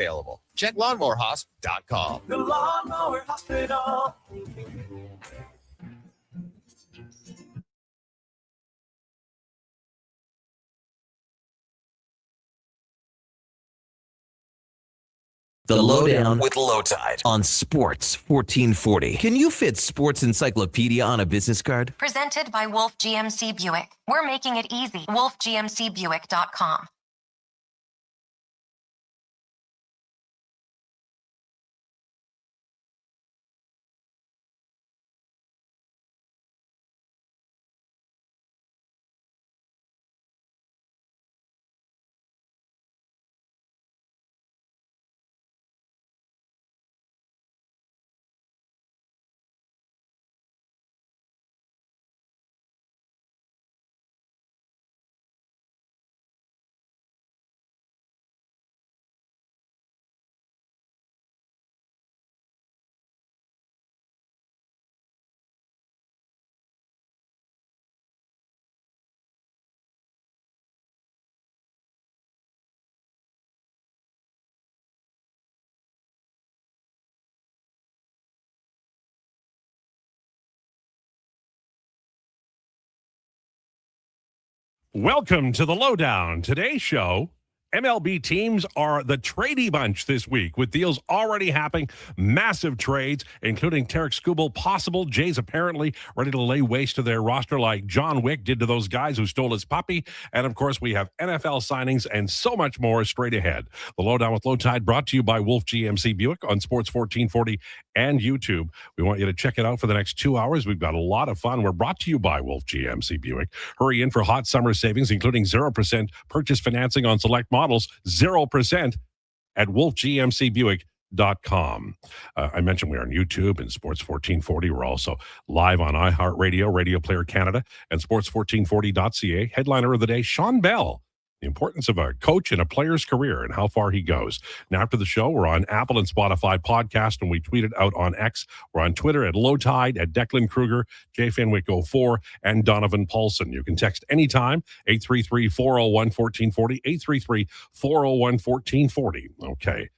available. Check lawnmowerhosp.com. The Lawnmower Hospital. The Lowdown with Lowetide on Sports 1440. Can you fit Sports Encyclopedia on a business card? Presented by Wolf GMC Buick. We're making it easy. WolfGMCBuick.com. Welcome to the Lowdown. Today's show, MLB teams are the tradie bunch this week with deals already happening, massive trades, including Tarek Skubal possible. Jays apparently ready to lay waste to their roster like John Wick did to those guys who stole his puppy. And, of course, we have NFL signings and so much more straight ahead. The Lowdown with Lowetide brought to you by Wolf GMC Buick on Sports 1440 and YouTube. We want you to check it out for the next 2 hours. We've got a lot of fun. We're brought to you by Wolf GMC Buick. Hurry in for hot summer savings, including 0% purchase financing on select models, 0% at wolfgmcbuick.com. I mentioned we're on YouTube and Sports 1440. We're also live on iHeartRadio, Radio Player Canada, and sports1440.ca. Headliner of the day, Sean Bell. The importance of a coach in a player's career and how far he goes. Now, after the show, we're on Apple and Spotify podcast, and we tweet it out on X. We're on Twitter at Lowetide, at Declan Krueger, Jay Fenwick04, and Donovan Paulson. You can text anytime, 833-401-1440, 833-401-1440. Okay.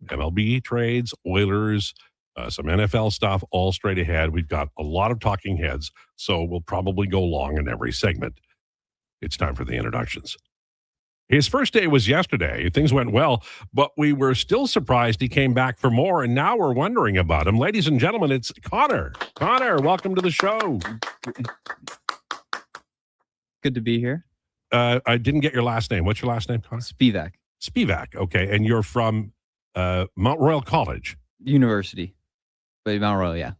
MLB trades, Oilers, some NFL stuff, all straight ahead. We've got a lot of talking heads, so we'll probably go long in every segment. It's time for the introductions. His first day was yesterday. Things went well, but we were still surprised he came back for more, and now we're wondering about him. Ladies and gentlemen, it's Connor. Connor, welcome to the show. Good to be here. I didn't get your last name. What's your last name, Connor? Spivak. Spivak, okay. And you're from Mount Royal College? University. But Mount Royal, yeah.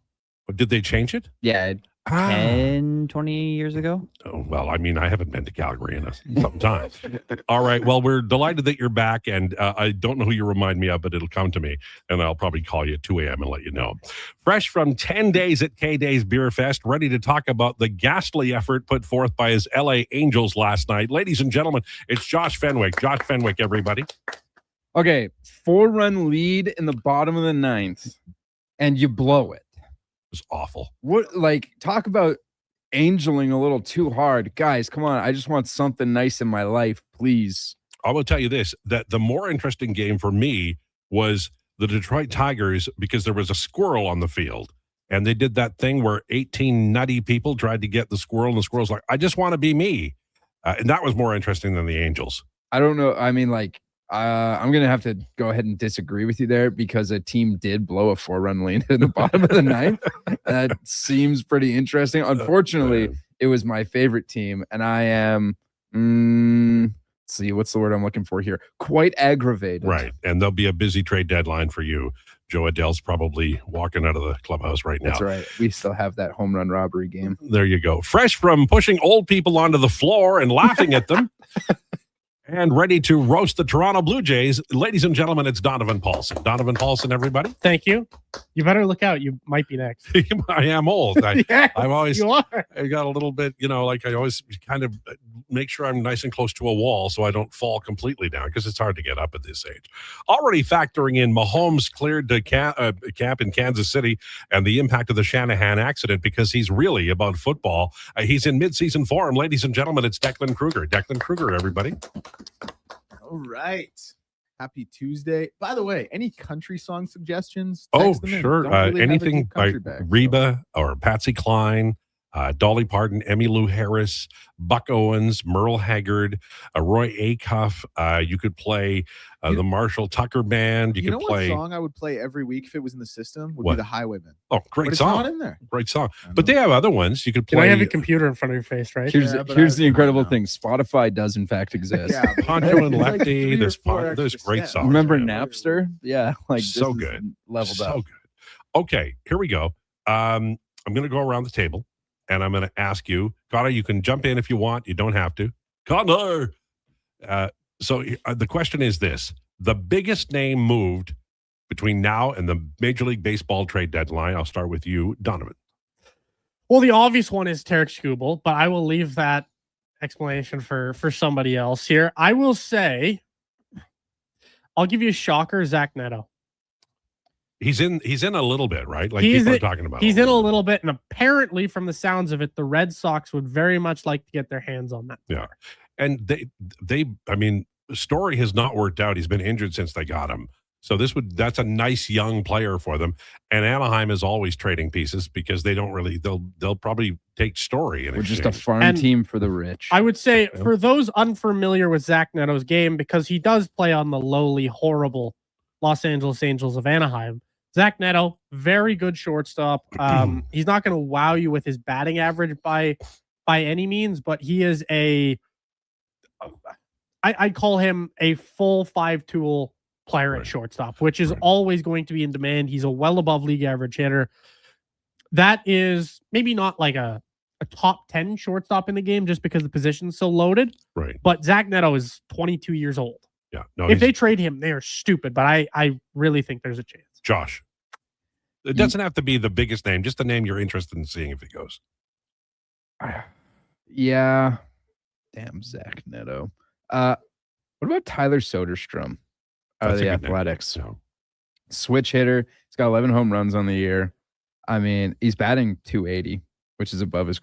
Did they change it? Yeah, 10, 20 years ago. Oh, well, I mean, I haven't been to Calgary in some time. All right. Well, we're delighted that you're back, and I don't know who you remind me of, but it'll come to me, and I'll probably call you at 2 a.m. and let you know. Fresh from 10 days at K-Days Beer Fest, ready to talk about the ghastly effort put forth by his LA Angels last night. Ladies and gentlemen, it's Josh Fenwick. Josh Fenwick, everybody. Okay, 4-run lead in the bottom of the ninth, and you blow it. Was awful. What, like, talk about angeling a little too hard. Guys, come on. I just want something nice in my life, please. I will tell you this, that the more interesting game for me was the Detroit Tigers, because there was a squirrel on the field, and they did that thing where 18 nutty people tried to get the squirrel, and the squirrel's like, I just want to be me. And that was more interesting than the Angels. I don't know. I mean, like, I'm going to have to go ahead and disagree with you there, because a team did blow a 4-run lead in the bottom of the ninth. That seems pretty interesting. Unfortunately, it was my favorite team, and I am, let's see, what's the word I'm looking for here? Quite aggravated. Right, and there'll be a busy trade deadline for you. Joe Adele's probably walking out of the clubhouse right now. That's right. We still have that home run robbery game. There you go. Fresh from pushing old people onto the floor and laughing at them. And ready to roast the Toronto Blue Jays. Ladies and gentlemen, it's Donovan Paulson. Donovan Paulson, everybody. Thank you. You better look out. You might be next. I am old. Yeah, I've always, you are. I got a little bit, like I always kind of make sure I'm nice and close to a wall so I don't fall completely down, because it's hard to get up at this age. Already factoring in Mahomes cleared to camp in Kansas City and the impact of the Shanahan accident, because he's really about football. He's in midseason form. Ladies and gentlemen, it's Declan Krueger. Declan Krueger, everybody. All right. Happy Tuesday. By the way, any country song suggestions? Oh, Text them in. sure. Don't really have a Anything deep by country bag, so. Reba or Patsy Cline, Dolly Parton, Emmylou Harris, Buck Owens, Merle Haggard, Roy Acuff. You could play the Marshall Tucker Band. You know could play. what song I would play every week if it was in the system? Would What? be The Highwaymen. Oh, great But it's song. not in there. Great song. I But know. they have other ones. You could You know, play. you have a computer in front of your face, right? Here's Yeah, but here's I the incredible know. thing. Spotify does in fact exist. Yeah, but Poncho and like Lefty. 3 or There's 4 there's extra great steps. songs. Remember man. Napster? Yeah, like So this is good. leveled So up. good. Okay, here we go. I'm going to go around the table and I'm going to ask you, Connor, you can jump in if you want. You don't have to. Connor. So the question is this. The biggest name moved between now and the Major League Baseball trade deadline. I'll start with you, Donovan. Well, the obvious one is Tarek Skubal, but I will leave that explanation for somebody else here. I will say, I'll give you a shocker, Zach Neto. He's in a little bit, right? Like He's people are in- talking about. He's in a little bit, and apparently, from the sounds of it, the Red Sox would very much like to get their hands on that. Yeah. And I mean, Story has not worked out. He's been injured since they got him. So that's a nice young player for them. And Anaheim is always trading pieces because they don't really, they'll probably take Story. We're just a exchange. farm And team for the rich. I would say, for those unfamiliar with Zach Neto's game, because he does play on the lowly, horrible Los Angeles Angels of Anaheim, Zach Neto, very good shortstop. He's not going to wow you with his batting average by any means, but he is I'd call him a full 5-tool player at shortstop, which is always going to be in demand. He's a well above league average hitter. That is maybe not like a top 10 shortstop in the game just because the position's so loaded. Right. But Zach Neto is 22 years old. Yeah. No, If they trade him, they are stupid, but I really think there's a chance. Josh. It doesn't have to be the biggest name, just the name you're interested in seeing if he goes. Yeah. Damn, Zach Neto. What about Tyler Soderstrom out of That's a the good name. Athletics? So, Switch hitter. He's got 11 home runs on the year. I mean, he's batting 280, which is above his.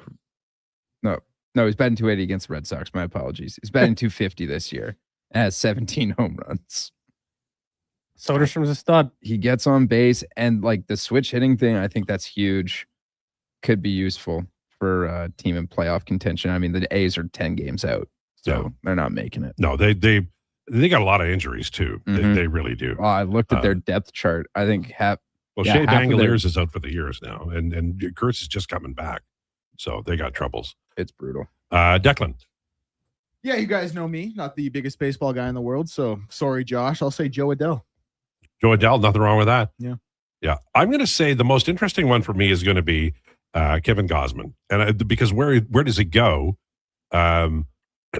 No, he's batting 280 against the Red Sox. My apologies. He's batting 250 this year and has 17 home runs. Soderstrom's a stud. He gets on base, and like the switch hitting thing, I think that's huge. Could be useful for a team in playoff contention. I mean, the A's are 10 games out, so they're not making it. no, they got a lot of injuries too. Mhm. They really do. Oh, I looked at their depth chart. I think Well, yeah, Shea half of their- Bangaliers is out for the years now, and Kurtz is just coming back. So they got troubles. it's brutal. Declan. Yeah, you guys know me, not the biggest baseball guy in the world. So sorry, Josh. I'll say Joe Adele. Joe Adele, nothing wrong with that. Yeah. Yeah. I'm going to say the most interesting one for me is going to be Kevin Gausman. And because where does he go?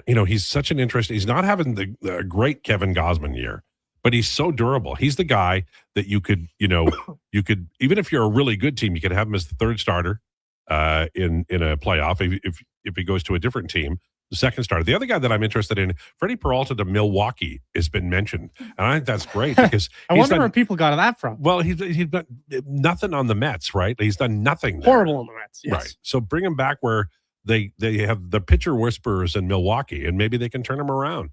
He's such an interest. He's not having the great Kevin Gausman year, but he's so durable. He's the guy that you could, even if you're a really good team, you could have him as the third starter in a playoff. If he goes to a different team, the second starter. The other guy that I'm interested in, Freddie Peralta to Milwaukee, has been mentioned, and I think that's great because I wonder where people got that from. Well, he's done nothing on the Mets, right? He's done nothing there. Horrible on the Mets. Yes. Right. So bring him back where they have the pitcher whisperers in Milwaukee, and maybe they can turn him around.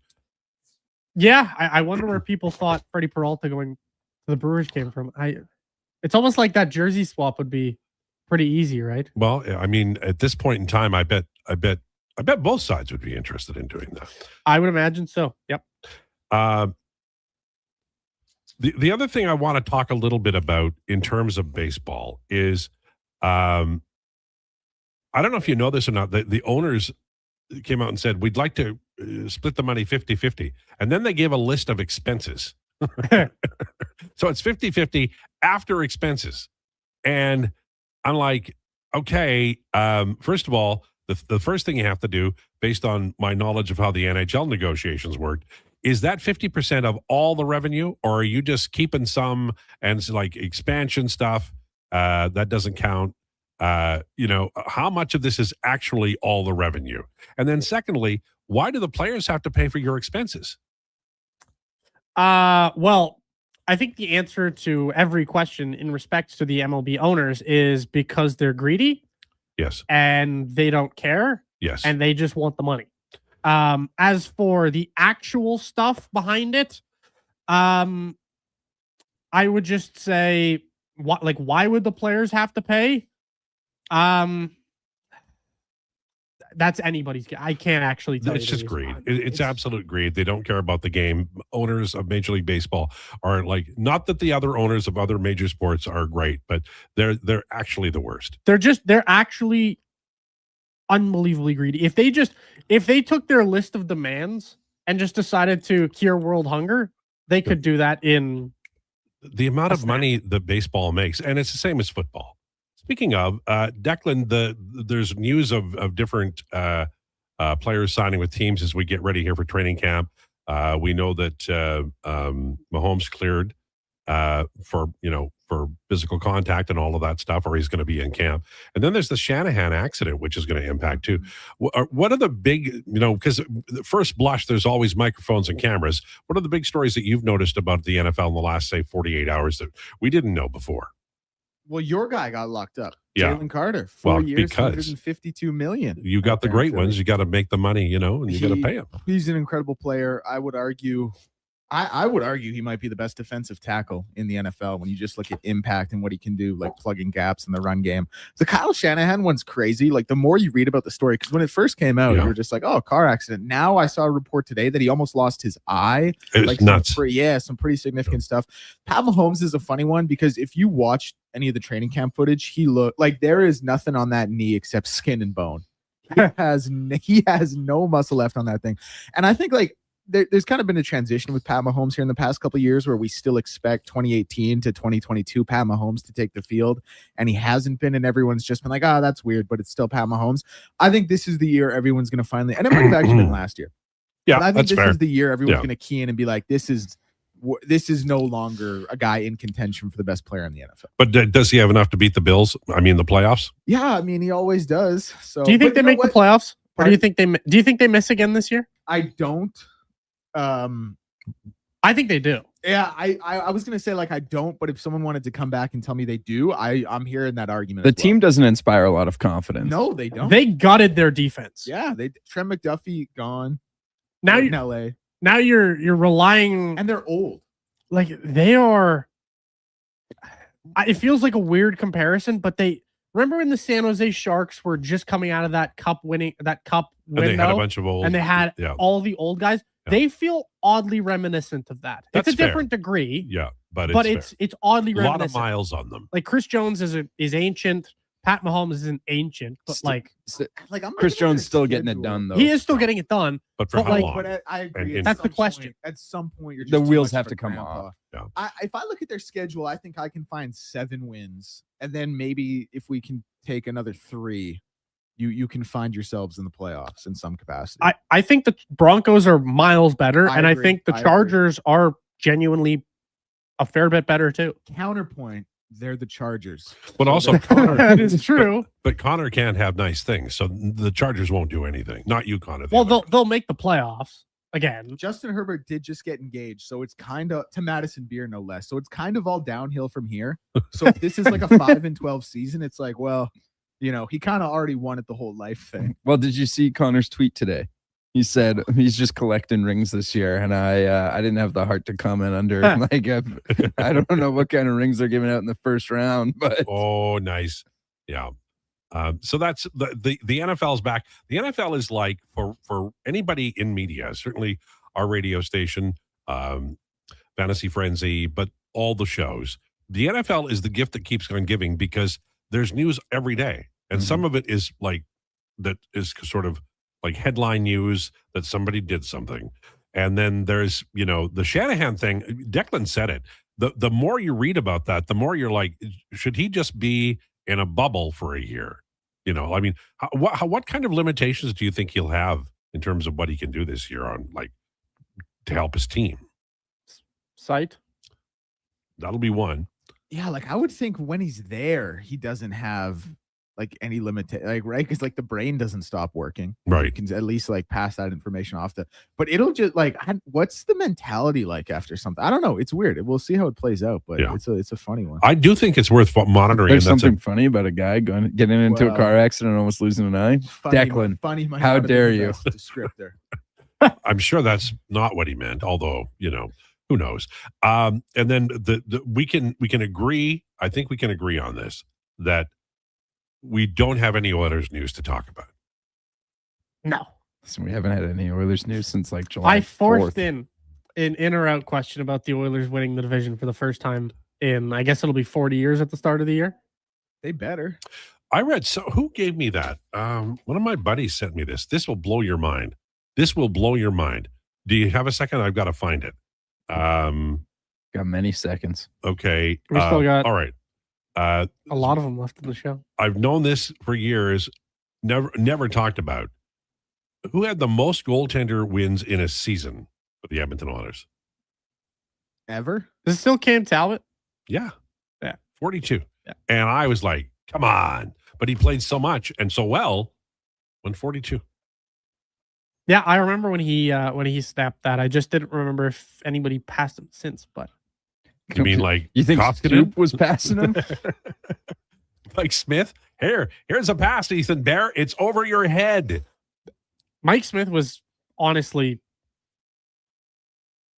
Yeah, I wonder where people thought Freddie Peralta going to the Brewers came from. It's almost like that jersey swap would be pretty easy, right? Well, I mean, at this point in time, I bet both sides would be interested in doing that. I would imagine so. Yep. The other thing I want to talk a little bit about in terms of baseball is, I don't know if you know this or not, the owners came out and said, we'd like to split the money 50-50. And then they gave a list of expenses. So it's 50-50 after expenses. And I'm like, okay, first of all, the first thing you have to do, based on my knowledge of how the NHL negotiations worked, is that 50% of all the revenue, or are you just keeping some and it's like expansion stuff that doesn't count? How much of this is actually all the revenue? And then secondly, why do the players have to pay for your expenses? Well, I think the answer to every question in respect to the MLB owners is because they're greedy. Yes. And they don't care. Yes. And they just want the money. As for the actual stuff behind it, I would just say, why would the players have to pay? That's anybody's. I can't actually tell you. It's the just reason greed. why. It's absolute greed. They don't care about the game. Owners of Major League Baseball are like, not that the other owners of other major sports are great, but they're actually the worst. They're actually unbelievably greedy. If they took their list of demands and just decided to cure world hunger, they could do that in the amount of money that baseball makes, and it's the same as football. Speaking of Declan, there's news of different players signing with teams as we get ready here for training camp. We know that Mahomes cleared for physical contact and all of that stuff, or he's going to be in camp. And then there's the Shanahan accident, which is going to impact too. What are the big, because the first blush, there's always microphones and cameras. What are the big stories that you've noticed about the NFL in the last, say, 48 hours that we didn't know before? Well, your guy got locked up. Yeah. Jalen Carter, 4 years, because $152 million. You got the great ones. You got to make the money, and you got to pay him. He's an incredible player. I would argue he might be the best defensive tackle in the NFL when you just look at impact and what he can do, like plugging gaps in the run game. The Kyle Shanahan one's crazy. Like the more you read about the story, because when it first came out, you were just like, oh, car accident. Now I saw a report today that he almost lost his eye. It's like nuts. Some pretty significant stuff. Pat Mahomes is a funny one because if you watch any of the training camp footage, he looked like there is nothing on that knee except skin and bone. He has no muscle left on that thing. And I think like there's kind of been a transition with Pat Mahomes here in the past couple of years where we still expect 2018 to 2022 Pat Mahomes to take the field, and he hasn't been, and everyone's just been like, oh, that's weird, but it's still Pat Mahomes. I think this is the year everyone's going to finally, and it might have actually been last year. Yeah, but I think this is the year everyone's going to key in and be like, this is no longer a guy in contention for the best player in the NFL. But does he have enough to beat the Bills? I mean, the playoffs? Yeah, I mean, he always does. So, do you think they make the playoffs, or do you think they miss again this year? I don't. I think they do. Yeah, I was gonna say like I don't, but if someone wanted to come back and tell me they do, I'm hearing that argument. The team doesn't inspire a lot of confidence. No, they don't. They gutted their defense. Yeah, Trent McDuffie gone. Now you're in LA. Now you're relying, and they're old. Like they are. It feels like a weird comparison, but they remember when the San Jose Sharks were just coming out of that cup window, and they had a bunch of old, and they had all the old guys. Yeah. They feel oddly reminiscent of that. That's it's a different degree. Yeah, but it's oddly reminiscent. A lot of miles on them. Like Chris Jones is ancient. Pat Mahomes isn't ancient, but Chris Jones still getting it done though. He is still getting it done. But for how long? But I agree. That's the question. At some point, you're just the wheels have to come off. Yeah. If I look at their schedule, I think I can find 7 wins, and then maybe if we can take another 3. You can find yourselves in the playoffs in some capacity. I think the Broncos are miles better, and agree. I think the Chargers are genuinely a fair bit better too. Counterpoint, they're the Chargers. But also, that is true. But Connor can't have nice things, so the Chargers won't do anything. Not you, Connor. Well, they'll make the playoffs again. Justin Herbert did just get engaged, so it's kind of to Madison Beer, no less. So it's kind of all downhill from here. So if this is like a 5-12 season, it's like, well, he kind of already won it the whole life thing. Well, did you see Connor's tweet today? He said he's just collecting rings this year, and I didn't have the heart to comment under. I don't know what kind of rings they're giving out in the first round, but nice, yeah. So that's the NFL's back. The NFL is like for anybody in media, certainly our radio station, Fantasy Frenzy, but all the shows. The NFL is the gift that keeps on giving because there's news every day, and some of it is like that is sort of like headline news that somebody did something, and then there's the Shanahan thing. Declan said it. The more you read about that, the more you're like, should he just be in a bubble for a year? I mean, what kind of limitations do you think he'll have in terms of what he can do this year on to help his team? Sight. That'll be one. Yeah, like I would think when he's there, he doesn't have like any limitation, right? Because the brain doesn't stop working. Right. You can at least pass that information off but it'll just what's the mentality like after something? I don't know. It's weird. We'll see how it plays out, but it's a funny one. I do think it's worth monitoring. There's something funny about a guy getting into a car accident and almost losing an eye. Declan, funny. How dare you? Descriptor. I'm sure that's not what he meant, although, Who knows? And then we can agree. I think we can agree on this that we don't have any Oilers news to talk about. No. So we haven't had any Oilers news since like July. I forced 4th. in an in or out question about the Oilers winning the division for the first time in, I guess it'll be 40 years at the start of the year. They better. I read, so who gave me that? One of my buddies sent me this. This will blow your mind. This will blow your mind. Do you have a second? I've got to find it. Got many seconds. Okay. We still got all right. a lot of them left in the show. I've known this for years. Never talked about. Who had the most goaltender wins in a season for the Edmonton Oilers? Ever? Is it still Cam Talbot? Yeah. Yeah. 42. Yeah. And I was like, come on. But he played so much and so well. 142. Yeah, I remember when he snapped that. I just didn't remember if anybody passed him since, but You mean like You think Koskinen? Stoop was passing him? Like Smith? Here's a pass, Ethan Bear. It's over your head. Mike Smith was honestly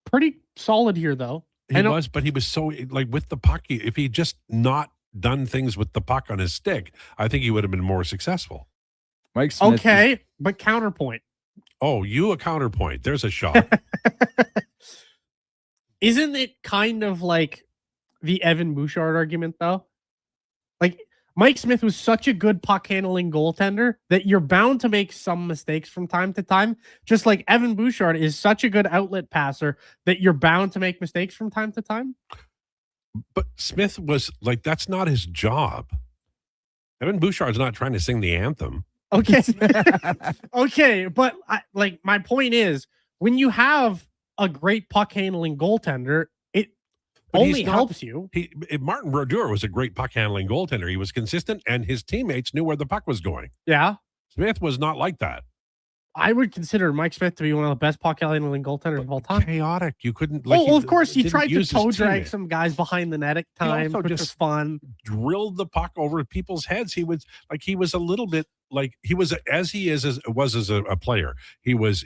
pretty solid here, though. He was, but he was so like with the puck. If he just not done things with the puck on his stick, I think he would have been more successful. Mike Smith. Okay, but counterpoint. Oh, you a counterpoint. There's a shot. Isn't it kind of like the Evan Bouchard argument, though? Like, Mike Smith was such a good puck handling goaltender that you're bound to make some mistakes from time to time. Just like Evan Bouchard is such a good outlet passer that you're bound to make mistakes from time to time. But Smith was like, that's not his job. Evan Bouchard's not trying to sing the anthem. Okay. Okay. But my point is, when you have a great puck handling goaltender, it But only he's not- helps you. Martin Brodeur was a great puck handling goaltender. He was consistent, and his teammates knew where the puck was going. Yeah. Smith was not like that. I would consider Mike Smith to be one of the best puck handling goaltenders of all time. Chaotic. You couldn't. Of course, he didn't tried to use his toe drag teammate. some guys behind the net at times, also which just was fun. Drilled the puck over people's heads. He was a little bit like he was as he is as a player. He was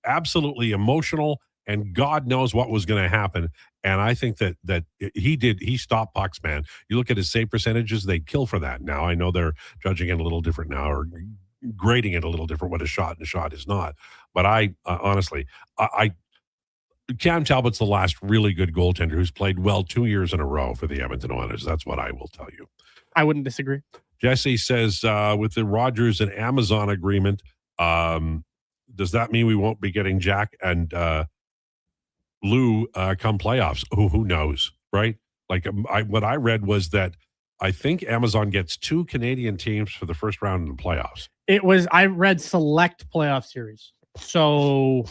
absolutely emotional, and God knows what was going to happen. And I think that he stopped pucks, man. You look at his save percentages; they'd kill for that. Now I know they're judging it a little different now, or grading it a little different. What a shot and a shot is not. But I honestly, Cam Talbot's the last really good goaltender who's played well 2 years in a row for the Edmonton Oilers. That's what I will tell you. I wouldn't disagree. Jesse says, with the Rogers and Amazon agreement, does that mean we won't be getting Jack and Lou come playoffs? Who knows, right? Like what I read was that I think Amazon gets 2 Canadian teams for the first round in the playoffs. I read select playoff series. So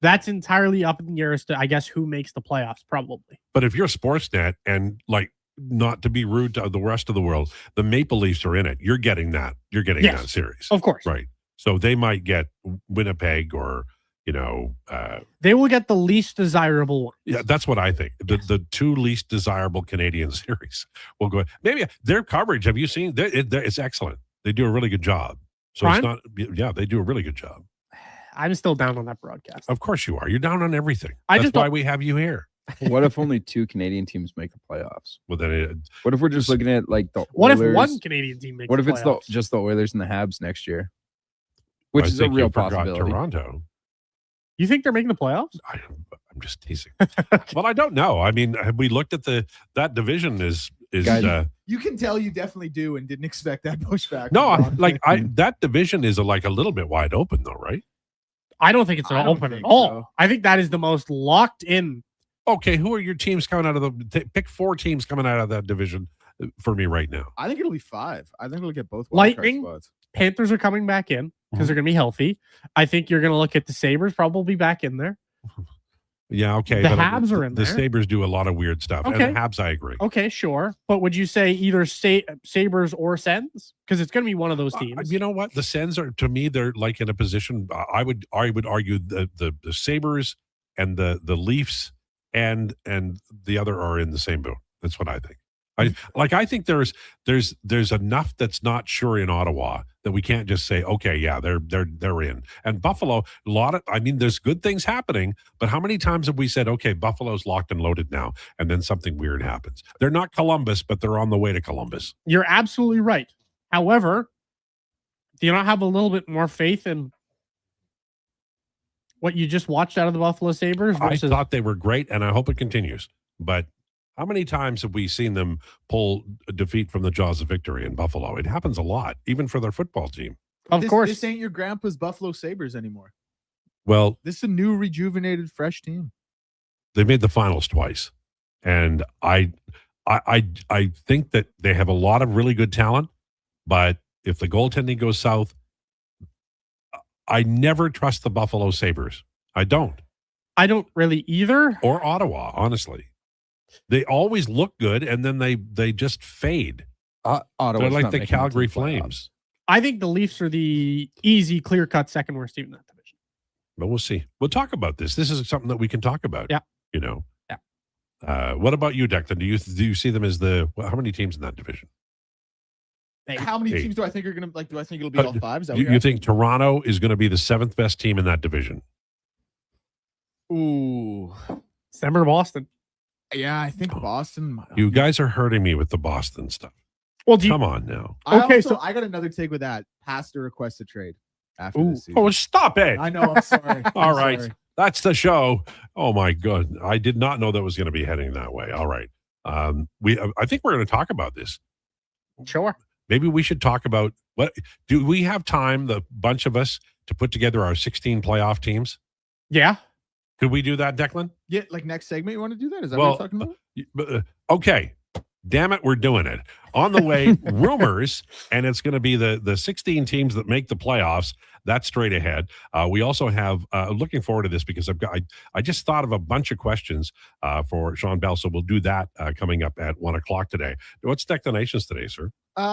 that's entirely up in the air as to, I guess, who makes the playoffs, probably. But if you're Sportsnet and like, not to be rude to the rest of the world, the Maple Leafs are in it. You're getting that. You're getting Yes, that series. Of course. Right. So they might get Winnipeg or, they will get the least desirable one. yeah, that's what I think. The 2 least desirable Canadian series will go. Maybe their coverage, have you seen? It's excellent. They do a really good job. So Prime? it's not, yeah, they do a really good job. I'm still down on that broadcast. Of course you are. You're down on everything. I That's just why don't- we have you here. What if only 2 Canadian teams make the playoffs? Well, then What if we're just looking at like the What Oilers? if one Canadian team makes What if the it's playoffs? just the Oilers and the Habs next year? Which I is a think real you forgot possibility. Toronto. You think they're making the playoffs? I'm just teasing. Well, I don't know. I mean, have we looked at that division is Guys, You can tell you definitely do and didn't expect that pushback. no, from Ron. that division is like a little bit wide open though, right? I don't think it's I don't open at think all. so. I think that is the most locked in. Okay, who are your teams coming out of pick 4 teams coming out of that division for me right now? I think it'll be 5. I think it'll get both wild card Lightning? spots. Panthers are coming back in because Mhm. they're going to be healthy. I think you're going to look at the Sabres probably back in there. Yeah, okay. The but Habs are in the there. Sabres do a lot of weird stuff. Okay. And the Habs, I agree. Okay, sure. But would you say either Sabres or Sens? Because it's going to be one of those teams. You know what? The Sens are, to me, they're like in a position. I would argue the Sabres and the Leafs and the other are in the same boat. That's what I think. I think there's enough that's not sure in Ottawa that we can't just say, okay, yeah, they're in. And Buffalo, there's good things happening, but how many times have we said, okay, Buffalo's locked and loaded now, and then something weird happens? They're not Columbus, but they're on the way to Columbus. You're absolutely right. However, do you not have a little bit more faith in what you just watched out of the Buffalo Sabres? I thought they were great, and I hope it continues. But how many times have we seen them pull a defeat from the jaws of victory in Buffalo? It happens a lot, even for their football team. Of course. This ain't your grandpa's Buffalo Sabres anymore. Well, This is a new, rejuvenated, fresh team. they made the finals twice, and I think that they have a lot of really good talent, but if the goaltending goes south, I never trust the Buffalo Sabres. I don't. I don't really either. Or Ottawa, honestly. They always look good, and then they just fade. Ottawa's They're like not the making it to Calgary the playoffs. Flames. I think the Leafs are the easy, clear-cut second worst team in that division. But we'll see. We'll talk about this. This is something that we can talk about. Yeah. You know. Yeah. What about you, Declan? Do you see them as how many teams in that division? How many Eight. teams do I think are going to, do I think it'll be all five? Is that what You you're think Toronto is going to be the 7th best team in that division? Ooh. December Boston. Yeah, I think Boston. You guys are hurting me with the Boston stuff. Well, Come on now. Okay, I got another take with that. Past the request to trade after this season. Oh, stop it. I know. I'm sorry. All I'm right. sorry. That's the show. Oh my God. I did not know that was going to be heading that way. All right. I think we're going to talk about this. Sure. Maybe we should talk about do we have time, the bunch of us, to put together our 16 playoff teams? Yeah. Could we do that, Declan? Yeah, like next segment, you want to do that? Is that what you're talking about? Okay. Damn it, we're doing it. On the way, rumors, and it's going to be the 16 teams that make the playoffs. That's straight ahead. We also have, looking forward to this because I just thought of a bunch of questions for Sean Bell, so we'll do that coming up at 1 o'clock today. What's Declinations today, sir?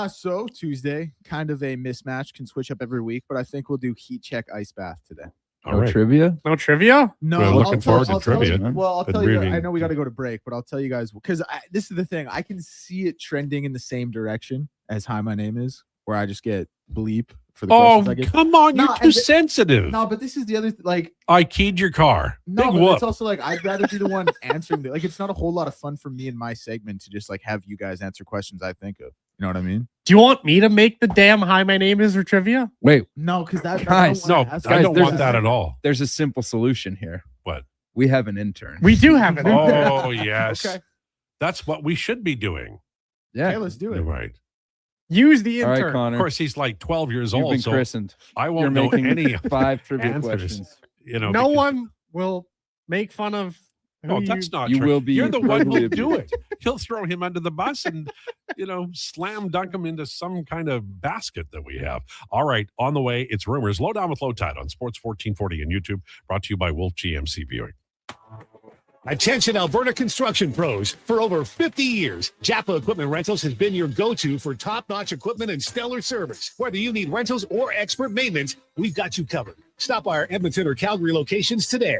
So Tuesday, kind of a mismatch, can switch up every week, but I think we'll do heat check ice bath today. All right. Trivia? No trivia? No, We're looking forward to I'll tell trivia. you- Well, I'll Been tell you. reading- I know we got to go to break, but I'll tell you guys because this is the thing. I can see it trending in the same direction as "Hi, my name is," where I just get bleep for the questions I get. Come on, No, you're too and sensitive. No, but this is the other like. I keyed your car. No, Big but whoop. it's also like I'd rather be the one answering. Like it's not a whole lot of fun for me in my segment to just like have you guys answer questions I think of. You know what I mean? Do you want me to make the damn "Hi, my name is" or trivia? Wait, No, because that Guys, No, that's I don't there's want that at all. there's a simple solution here. What? We have an intern. We do have it. Oh, yes. Okay. That's what we should be doing. Yeah. Okay, let's do You're it. right. Use the All right, intern. Of Connor. course, he's like 12 years You've old, been so christened. I You're won't know making any 5 trivia answers. questions. You know, No because- one will make fun of. No, who that's not you true. will be You're the one who'll incredibly do it. He'll throw him under the bus and, slam dunk him into some kind of basket that we have. All right, on the way, it's Rumors. Lowdown with Lowetide on Sports 1440 and YouTube, brought to you by Wolf GMC Buick. Attention Alberta construction pros. For over 50 years, Japa Equipment Rentals has been your go-to for top-notch equipment and stellar service. Whether you need rentals or expert maintenance, we've got you covered. Stop by our Edmonton or Calgary locations today.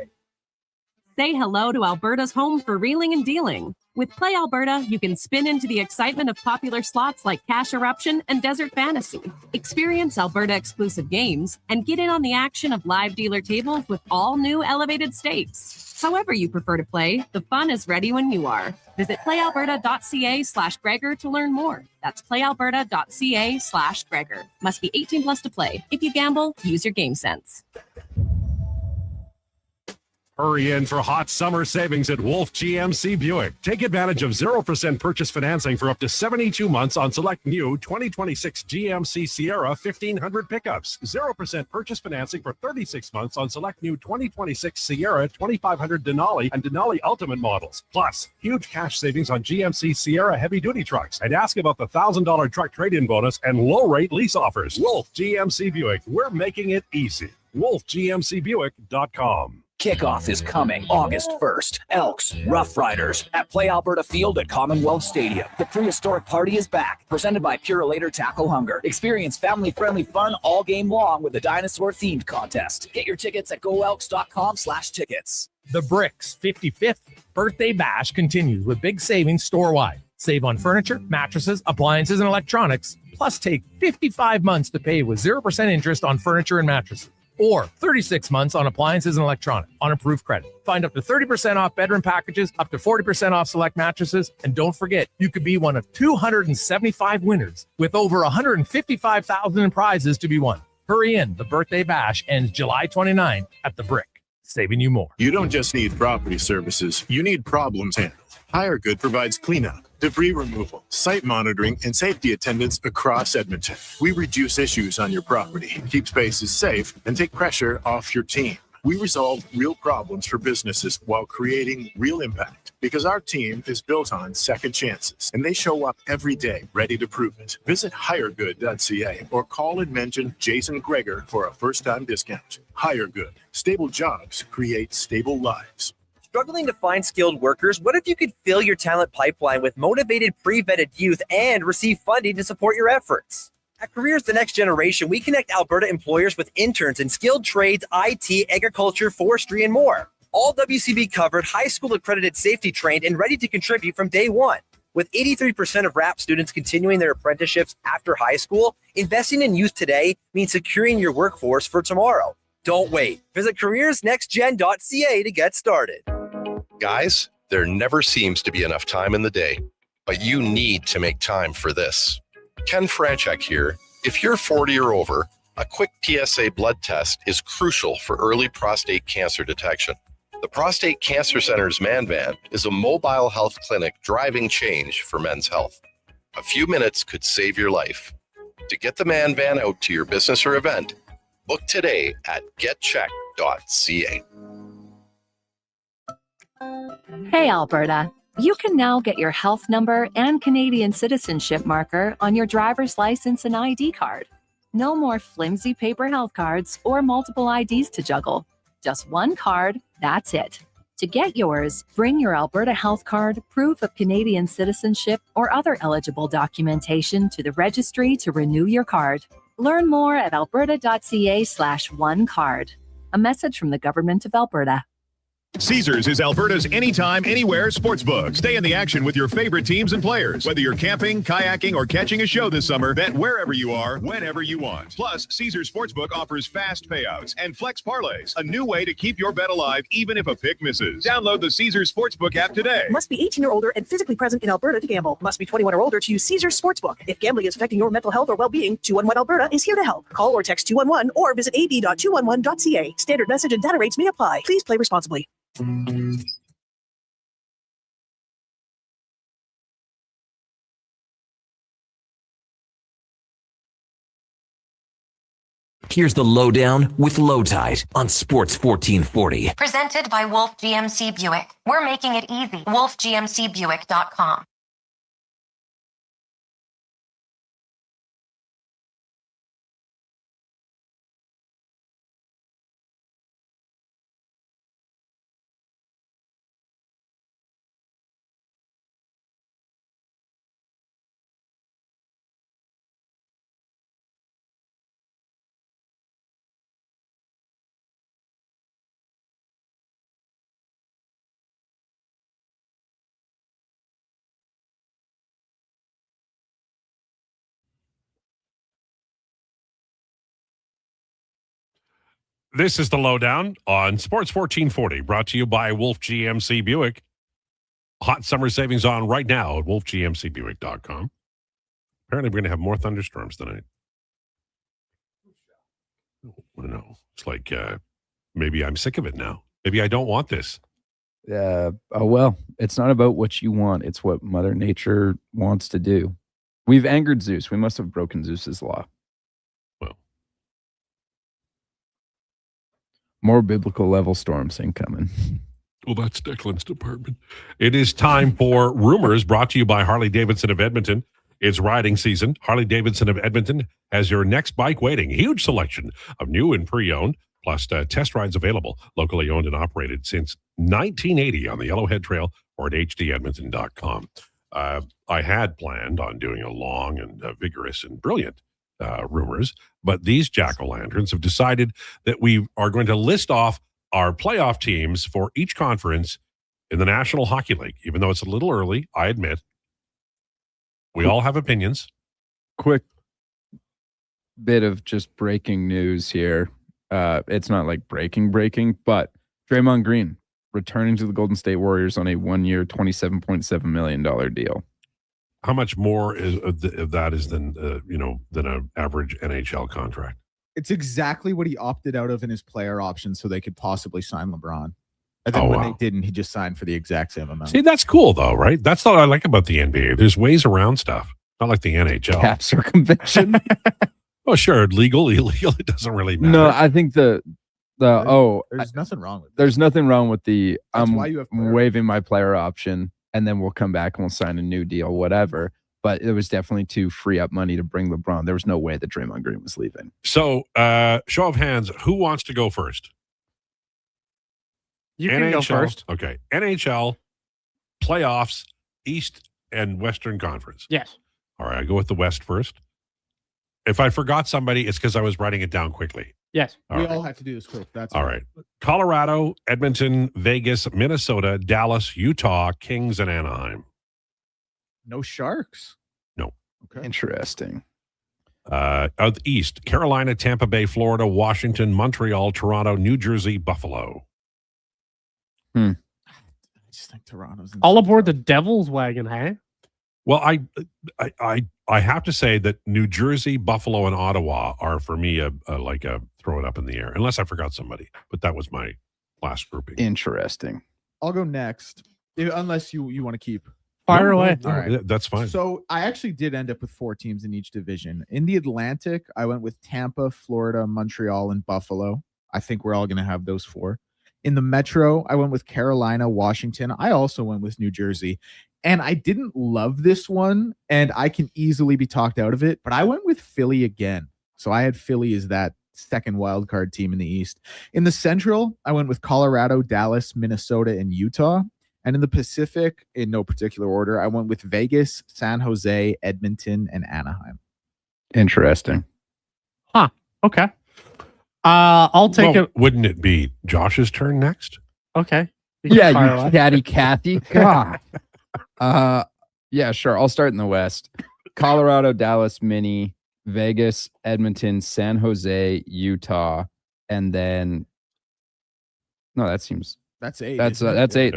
Say hello to Alberta's home for reeling and dealing. With Play Alberta, you can spin into the excitement of popular slots like Cash Eruption and Desert Fantasy. Experience Alberta exclusive games and get in on the action of live dealer tables with all new elevated stakes. However you prefer to play, the fun is ready when you are. Visit playalberta.ca/Gregor to learn more. That's playalberta.ca/Gregor. Must be 18 plus to play. If you gamble, use your game sense. Hurry in for hot summer savings at Wolf GMC Buick. Take advantage of 0% purchase financing for up to 72 months on select new 2026 GMC Sierra 1500 pickups. 0% purchase financing for 36 months on select new 2026 Sierra 2500 Denali and Denali Ultimate models. Plus, huge cash savings on GMC Sierra heavy-duty trucks. And ask about the $1,000 truck trade-in bonus and low-rate lease offers. Wolf GMC Buick. We're making it easy. WolfGMCBuick.com. Kickoff is coming August 1st. Elks, Rough Riders at Play Alberta Field at Commonwealth Stadium. The prehistoric party is back, presented by Purelator Tackle Hunger. Experience family-friendly fun all game long with a dinosaur-themed contest. Get your tickets at goelks.com/tickets. The Bricks 55th Birthday Bash continues with big savings store-wide. Save on furniture, mattresses, appliances, and electronics. Plus, take 55 months to pay with 0% interest on furniture and mattresses. Or 36 months on appliances and electronics on approved credit. Find up to 30% off bedroom packages, up to 40% off select mattresses. And don't forget, you could be one of 275 winners with over $155,000 in prizes to be won. Hurry in. The birthday bash ends July 29 at the Brick, saving you more. You don't just need property services, you need problems handled. HireGood provides cleanup, debris removal, site monitoring, and safety attendance across Edmonton. We reduce issues on your property, keep spaces safe, and take pressure off your team. We resolve real problems for businesses while creating real impact because our team is built on second chances and they show up every day ready to prove it. Visit hiregood.ca or call and mention Jason Krueger for a first-time discount. HireGood. Stable jobs create stable lives. Struggling to find skilled workers? What if you could fill your talent pipeline with motivated, pre-vetted youth and receive funding to support your efforts? At Careers The Next Generation, we connect Alberta employers with interns in skilled trades, IT, agriculture, forestry, and more. All WCB covered, high school accredited, safety trained, and ready to contribute from day one. With 83% of RAP students continuing their apprenticeships after high school, investing in youth today means securing your workforce for tomorrow. Don't wait. Visit careersnextgen.ca to get started. Guys, there never seems to be enough time in the day, but you need to make time for this. Ken Franchek here. If you're 40 or over, a quick PSA blood test is crucial for early prostate cancer detection. The Prostate Cancer Center's Man Van is a mobile health clinic driving change for men's health. A few minutes could save your life. To get the Man Van out to your business or event, book today at getcheck.ca. Hey, Alberta. You can now get your health number and Canadian citizenship marker on your driver's license and ID card. No more flimsy paper health cards or multiple IDs to juggle. Just one card, that's it. To get yours, bring your Alberta health card, proof of Canadian citizenship, or other eligible documentation to the registry to renew your card. Learn more at alberta.ca/onecard. A message from the Government of Alberta. Caesars is Alberta's anytime, anywhere sportsbook. Stay in the action with your favorite teams and players. Whether you're camping, kayaking, or catching a show this summer, bet wherever you are, whenever you want. Plus, Caesars Sportsbook offers fast payouts and flex parlays, a new way to keep your bet alive even if a pick misses. Download the Caesars Sportsbook app today. Must be 18 or older and physically present in Alberta to gamble. Must be 21 or older to use Caesars Sportsbook. If gambling is affecting your mental health or well-being, 211 Alberta is here to help. Call or text 211 or visit ab.211.ca. Standard message and data rates may apply. Please play responsibly. Here's the Lowdown with Lowetide on Sports 1440. Presented by Wolf GMC Buick. We're making it easy. WolfGMCBuick.com. This is the Lowdown on Sports 1440, brought to you by Wolf GMC Buick. Hot summer savings on right now at wolfgmcbuick.com. Apparently, we're going to have more thunderstorms tonight. I know. It's like maybe I'm sick of it now. Maybe I don't want this. Oh, well, it's not about what you want. It's what Mother Nature wants to do. We've angered Zeus. We must have broken Zeus's law. More biblical level storms incoming. Well, that's Declan's department. It is time for Rumors, brought to you by Harley-Davidson of Edmonton. It's riding season. Harley-Davidson of Edmonton has your next bike waiting. Huge selection of new and pre-owned, plus test rides available, locally owned and operated since 1980 on the Yellowhead Trail or at hdedmonton.com. I had planned on doing a long and vigorous and brilliant Rumors, but these jack-o'-lanterns have decided that we are going to list off our playoff teams for each conference in the National Hockey League. Even though it's a little early, I admit, We all have opinions. Quick bit of just breaking news here. It's not like breaking, but Draymond Green returning to the Golden State Warriors on a 1-year, $27.7 million deal. How much more is of that is than than an average NHL contract? It's exactly what he opted out of in his player option so they could possibly sign LeBron. And then when they didn't, he just signed for the exact same amount. See, that's cool though, right? That's what I like about the NBA. There's ways around stuff. Not like the NHL. Cap circumvention. Oh, sure. Legal, illegal. It doesn't really matter. No, I think there's nothing wrong with it. There's nothing wrong with the That's why you have player waiving my player option, and then we'll come back and we'll sign a new deal, whatever. But it was definitely to free up money to bring LeBron. There was no way that Draymond Green was leaving. So, show of hands, who wants to go first? You can go first. Okay. NHL, playoffs, East and Western Conference. Yes. All right. I go with the West first. If I forgot somebody, it's because I was writing it down quickly. Yes. We all have to do this quick. That's all right. Colorado, Edmonton, Vegas, Minnesota, Dallas, Utah, Kings, and Anaheim. No Sharks. No. Okay. Interesting. Out the East, Carolina, Tampa Bay, Florida, Washington, Montreal, Toronto, New Jersey, Buffalo. I just think Toronto's all aboard the Devils wagon, hey? Well, I have to say that New Jersey, Buffalo, and Ottawa are for me a throw it up in the air, unless I forgot somebody. But that was my last grouping. Interesting. I'll go next, unless you want to keep. Fire away. No, All right. That's fine. So I actually did end up with 4 teams in each division. In the Atlantic, I went with Tampa, Florida, Montreal, and Buffalo. I think we're all going to have those 4. In the Metro, I went with Carolina, Washington. I also went with New Jersey. And I didn't love this one, and I can easily be talked out of it, but I went with Philly again. So I had Philly as that second wild card team in the East. In the Central, I went with Colorado, Dallas, Minnesota, and Utah. And in the Pacific, in no particular order, I went with Vegas, San Jose, Edmonton, and Anaheim. Interesting. Huh. Okay. I'll take it. Wouldn't it be Josh's turn next? Okay. Yeah, you catty Kathy. God. Yeah, sure. I'll start in the West. Colorado, Dallas, Mini, Vegas, Edmonton, San Jose, Utah, and then that's 8. That's 8.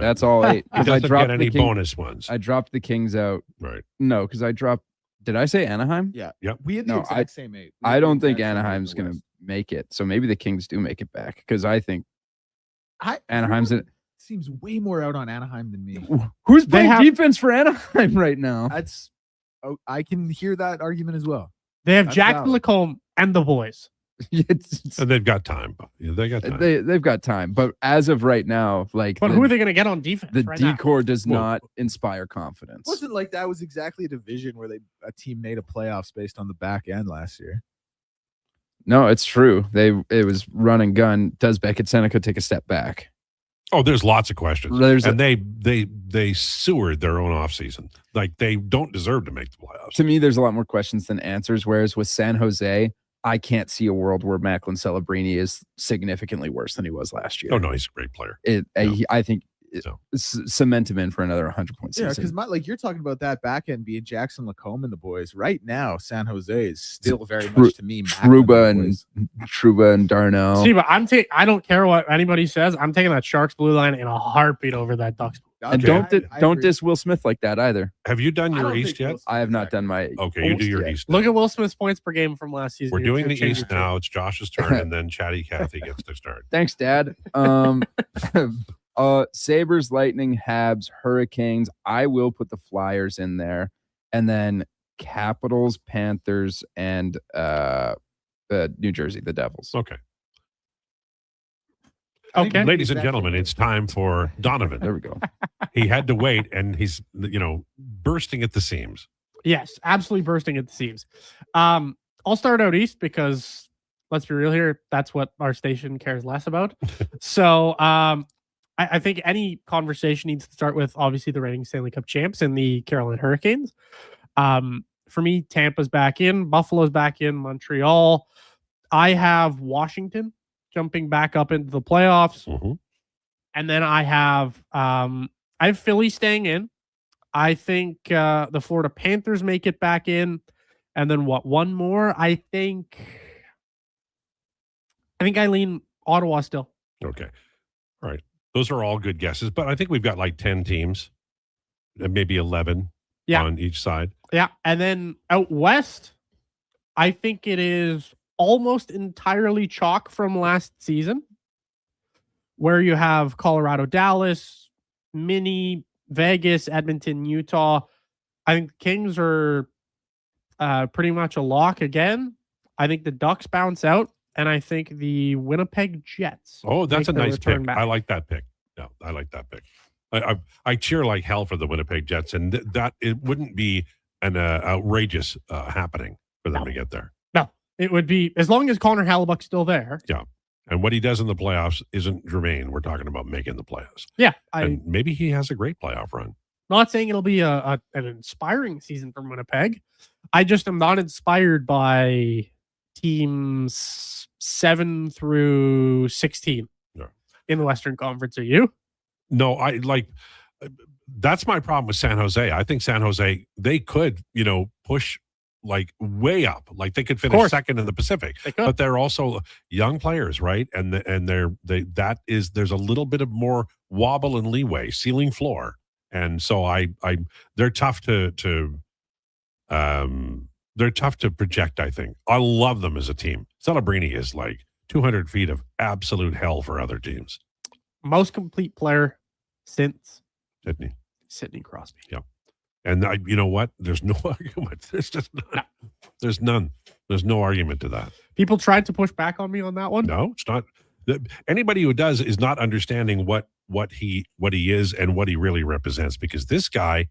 That's all 8. He doesn't get any bonus ones. I dropped the Kings out. Right. No, because I dropped. Did I say Anaheim? Yeah. Yep. We had the exact same 8. I don't think Anaheim's going to make it. So maybe the Kings do make it back because I think Anaheim's in. Seems way more out on Anaheim than me. Who's playing defense for Anaheim right now? I can hear that argument as well. They have Jackson Lacombe and the boys. And they've got time. They got time. They've got time. But as of right now, but who are they going to get on defense? The right decor does not inspire confidence. It wasn't like that was exactly a division where a team made a playoffs based on the back end last year. No, it's true. It was run and gun. Does Beckett Seneca take a step back? Oh, there's lots of questions. They sewered their own offseason. Like they don't deserve to make the playoffs. To me, there's a lot more questions than answers. Whereas with San Jose, I can't see a world where Macklin Celebrini is significantly worse than he was last year. Oh no, he's a great player. I think cement him in for another 100-point season. Yeah, because you're talking about that back end being Jackson Lacombe and the boys. Right now, San Jose is still very much to me. Trouba and Darnell. See, but I don't care what anybody says. I'm taking that Sharks blue line in a heartbeat over that Ducks. And don't diss Will Smith like that either. Have you done your East yet? I have not done my. Okay, you do your East. Look at Will Smith's points per game from last season. We're doing the East now. It's Josh's turn, and then Chatty Cathy gets to start. Thanks, Dad. Sabres, Lightning, Habs, Hurricanes. I will put the Flyers in there, and then Capitals, Panthers, and New Jersey, the Devils. Okay. Okay. Ladies and gentlemen, it's time for Donovan. There we go. He had to wait, and he's bursting at the seams. Yes, absolutely bursting at the seams. I'll start out East because let's be real here. That's what our station cares less about. So I think any conversation needs to start with obviously the reigning Stanley Cup champs and the Carolina Hurricanes. For me, Tampa's back in, Buffalo's back in, Montreal. I have Washington jumping back up into the playoffs. Mm-hmm. And then I have Philly staying in. I think the Florida Panthers make it back in. And then one more? I think I lean Ottawa still. Okay. All right. Those are all good guesses, but I think we've got like 10 teams, maybe 11 on each side. Yeah. And then out west, I think it is almost entirely chalk from last season, where you have Colorado, Dallas, Mini, Vegas, Edmonton, Utah. I think the Kings are pretty much a lock again. I think the Ducks bounce out, and I think the Winnipeg Jets. Oh, that's a make their nice return pick. back. I like that pick. Yeah, I like that pick. I cheer like hell for the Winnipeg Jets, and that it wouldn't be an outrageous happening for them to get there. No, it would be, as long as Connor Hellebuyck's still there. Yeah. And what he does in the playoffs isn't germane. We're talking about making the playoffs. Yeah. And maybe he has a great playoff run. Not saying it'll be an inspiring season from Winnipeg. I just am not inspired by teams 7 through 16 in the Western Conference. Are you? No, I like that's my problem with San Jose. I think San Jose, they could, push like way up. Like they could finish second in the Pacific. But they're also young players, right? And there's a little bit of more wobble and leeway, ceiling floor. And so they're tough to project, I think. I love them as a team. Celebrini is like 200 feet absolute hell for other teams. Most complete player since Sidney Crosby. Yeah. And you know what? There's no argument. There's just none. No. There's none. There's no argument to that. People tried to push back on me on that one. No, it's not. Anybody who does is not understanding what he is and what he really represents, because this guy,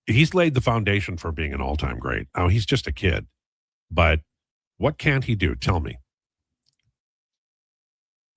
he's laid the foundation for being an all-time great. Now, he's just a kid, but what can't he do? Tell me.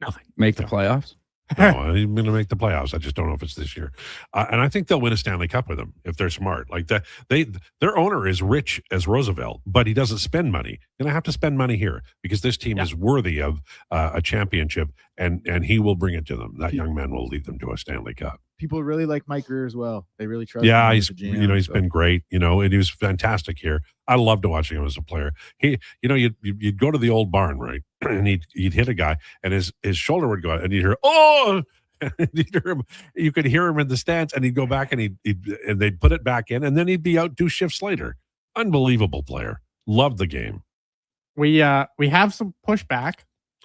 Nothing. Make the playoffs? No, he's going to make the playoffs. I just don't know if it's this year. And I think they'll win a Stanley Cup with him if they're smart. Like that, their owner is rich as Roosevelt, but he doesn't spend money. Going to have to spend money here because this team is worthy of a championship, and he will bring it to them. That young man will lead them to a Stanley Cup. People really like Mike Greer as well. They really trust. Yeah, him he's as a GM, he's been great. And he was fantastic here. I loved watching him as a player. You'd go to the old barn, right, and he'd hit a guy, and his shoulder would go out, and you'd hear you could hear him in the stands, and he'd go back and they'd put it back in, and then he'd be out 2 shifts later. Unbelievable player. Loved the game. We have some pushback.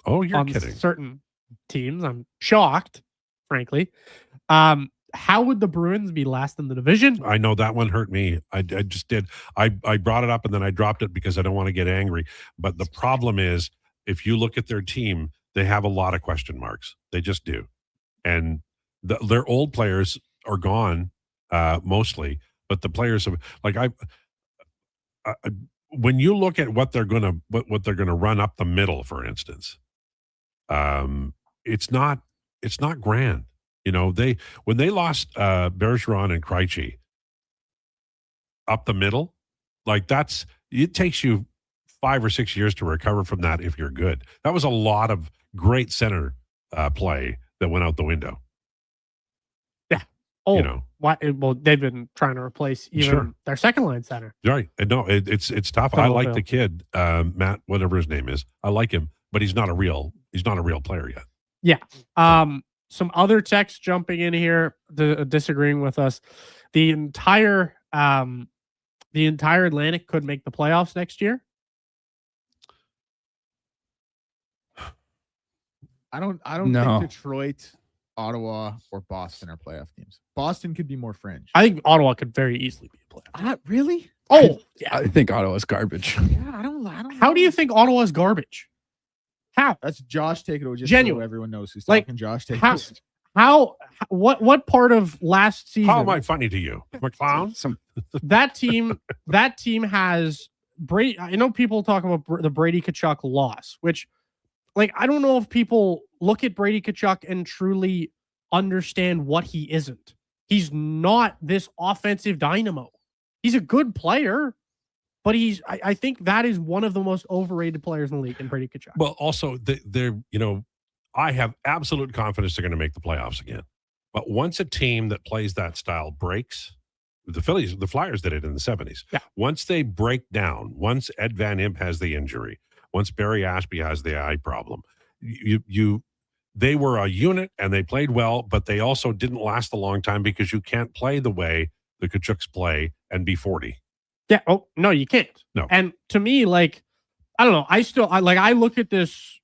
Oh, you're on kidding. Certain teams. I'm shocked, frankly. How would the Bruins be last in the division? I know that one hurt me. I just did. I brought it up and then I dropped it because I don't want to get angry. But the problem is, if you look at their team, they have a lot of question marks. They just do. And their old players are gone mostly, but the players have, like, when you look at what they're gonna run up the middle, for instance, it's not grand. When they lost Bergeron and Krejci up the middle, like it takes you 5 or 6 years to recover from that if you're good. That was a lot of great center play that went out the window. Yeah. Oh, why? Well, they've been trying to replace even their second line center. Right. And no, it's tough. I like the kid, Matt, whatever his name is. I like him, but he's not a real player yet. Yeah. Some other texts jumping in here, disagreeing with us. The entire Atlantic could make the playoffs next year. I don't think Detroit, Ottawa, or Boston are playoff teams. Boston could be more fringe. I think Ottawa could very easily be a playoff. Really? Oh, yeah. I think Ottawa's garbage. Yeah, I don't. How do you think Ottawa's garbage? How? That's Josh Takeover. Just Genuine. so everyone knows who's talking. Josh Takeover. What part of last season? How am I funny to you, McClown? That team has Brady. I know people talk about the Brady Tkachuk loss, which, like, I don't know if people look at Brady Tkachuk and truly understand what he isn't. He's not this offensive dynamo. He's a good player, but I think that is one of the most overrated players in the league in Brady Tkachuk. Well, also, I have absolute confidence they're going to make the playoffs again. But once a team that plays that style breaks, the Flyers did it in the 70s. Yeah. Once they break down, once Ed Van Impe has the injury, once Barry Ashby has the eye problem, they were a unit and they played well, but they also didn't last a long time because you can't play the way the Kachuks play and be 40. Yeah. Oh, no, you can't. No. And to me, like, I don't know. I look at this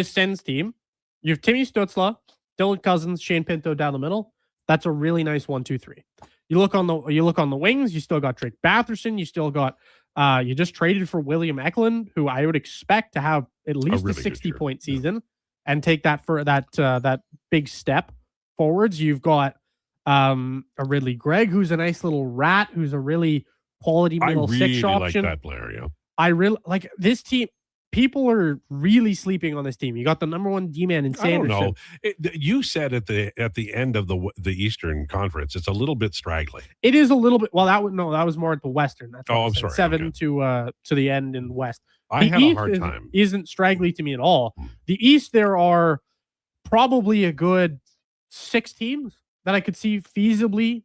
Sens team. You have Timmy Stutzla, Dylan Cousins, Shane Pinto down the middle. That's a really nice 1-2-3. You look on the wings, you still got Drake Batherson, you still got you just traded for William Eklund, who I would expect to have at least a 60-point season and take that for that big step forwards. You've got a Ridley Gregg, who's a nice little rat, who's a really quality middle six option. Like that player, yeah. I really like this team. People are really sleeping on this team. You got the number one D-man in Sanderson. I don't know. You said at the end of the Eastern Conference, it's a little bit straggly. It is a little bit. Well, that was more at the Western. That's I'm sorry. 7 to the end in the West. I the had East a hard time. Isn't straggly to me at all. The East, there are probably a good 6 teams that I could see feasibly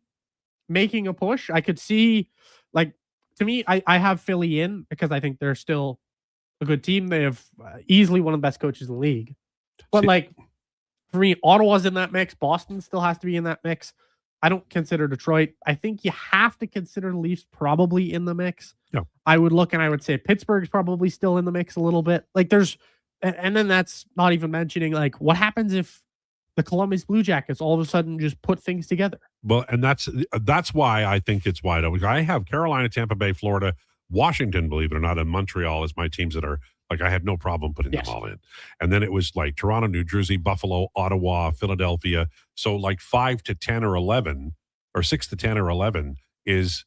making a push. I could see, like, to me, I have Philly in because I think they're still a good team. They have easily one of the best coaches in the league. But like, for me, Ottawa's in that mix. Boston still has to be in that mix. I don't consider Detroit. I think you have to consider the Leafs probably in the mix. No. I would look and I would say Pittsburgh's probably still in the mix a little bit. Like and then that's not even mentioning like what happens if the Columbus Blue Jackets all of a sudden just put things together. Well, and that's why I think it's wide open. I have Carolina, Tampa Bay, Florida, Washington, believe it or not, and Montreal as my teams that are like I had no problem putting them all in. And then it was like Toronto, New Jersey, Buffalo, Ottawa, Philadelphia. So like 5 to 10 or 11 or 6 to 10 or 11 is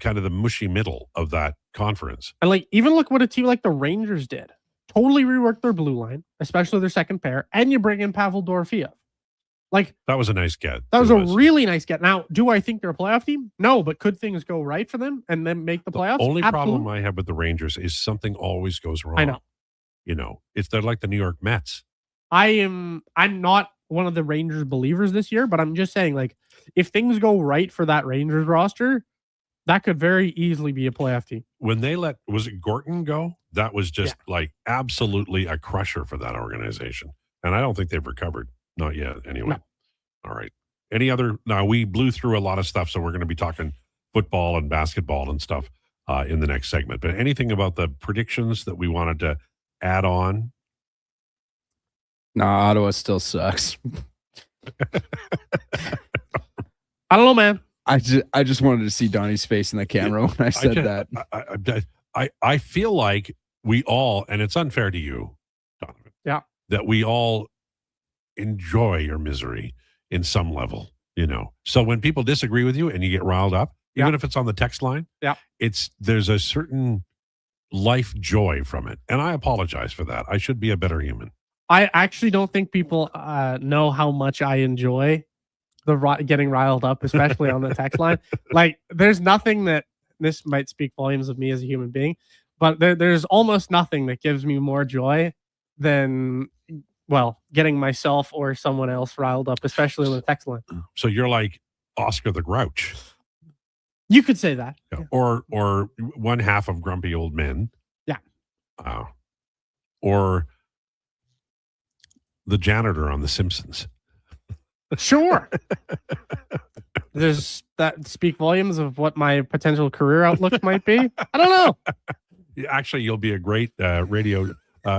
kind of the mushy middle of that conference. And like even look what a team like the Rangers did. Totally reworked their blue line, especially their second pair, and you bring in Pavel Dorofeev. Like that was a nice get. That was a really nice get. Now, do I think they're a playoff team? No, but could things go right for them and then make the playoffs? The only Absolutely. problem I have with the Rangers is something always goes wrong. I know. You know, they're like the New York Mets. I'm not one of the Rangers believers this year, but I'm just saying, like, if things go right for that Rangers roster, that could very easily be a playoff team. When they was it Gorton go? That was just like absolutely a crusher for that organization. And I don't think they've recovered. Not yet, anyway. No. All right. Now, we blew through a lot of stuff, so we're going to be talking football and basketball and stuff in the next segment. But anything about the predictions that we wanted to add on? Nah, Ottawa still sucks. I don't know, man. I just wanted to see Donnie's face in the camera when I said that. I feel like we all, and it's unfair to you, Donovan, that we all enjoy your misery in some level, you know. So when people disagree with you and you get riled up, even if it's on the text line, there's a certain life joy from it. And I apologize for that. I should be a better human. I actually don't think people know how much I enjoy getting riled up, especially on the text line. Like, there's nothing that this might speak volumes of me as a human being, but there's almost nothing that gives me more joy than, well, getting myself or someone else riled up, especially on the text line. So you're like Oscar the Grouch. You could say that. Yeah. Or one half of Grumpy Old Men. Yeah. Or the janitor on The Simpsons. Sure. Does that speak volumes of what my potential career outlook might be? I don't know. Actually, you'll be a great radio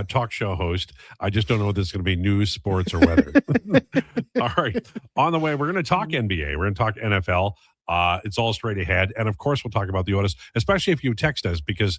talk show host. I just don't know if this is going to be news, sports, or weather. All right. On the way, we're going to talk NBA. We're going to talk NFL. It's all straight ahead. And of course, we'll talk about the Otis, especially if you text us, because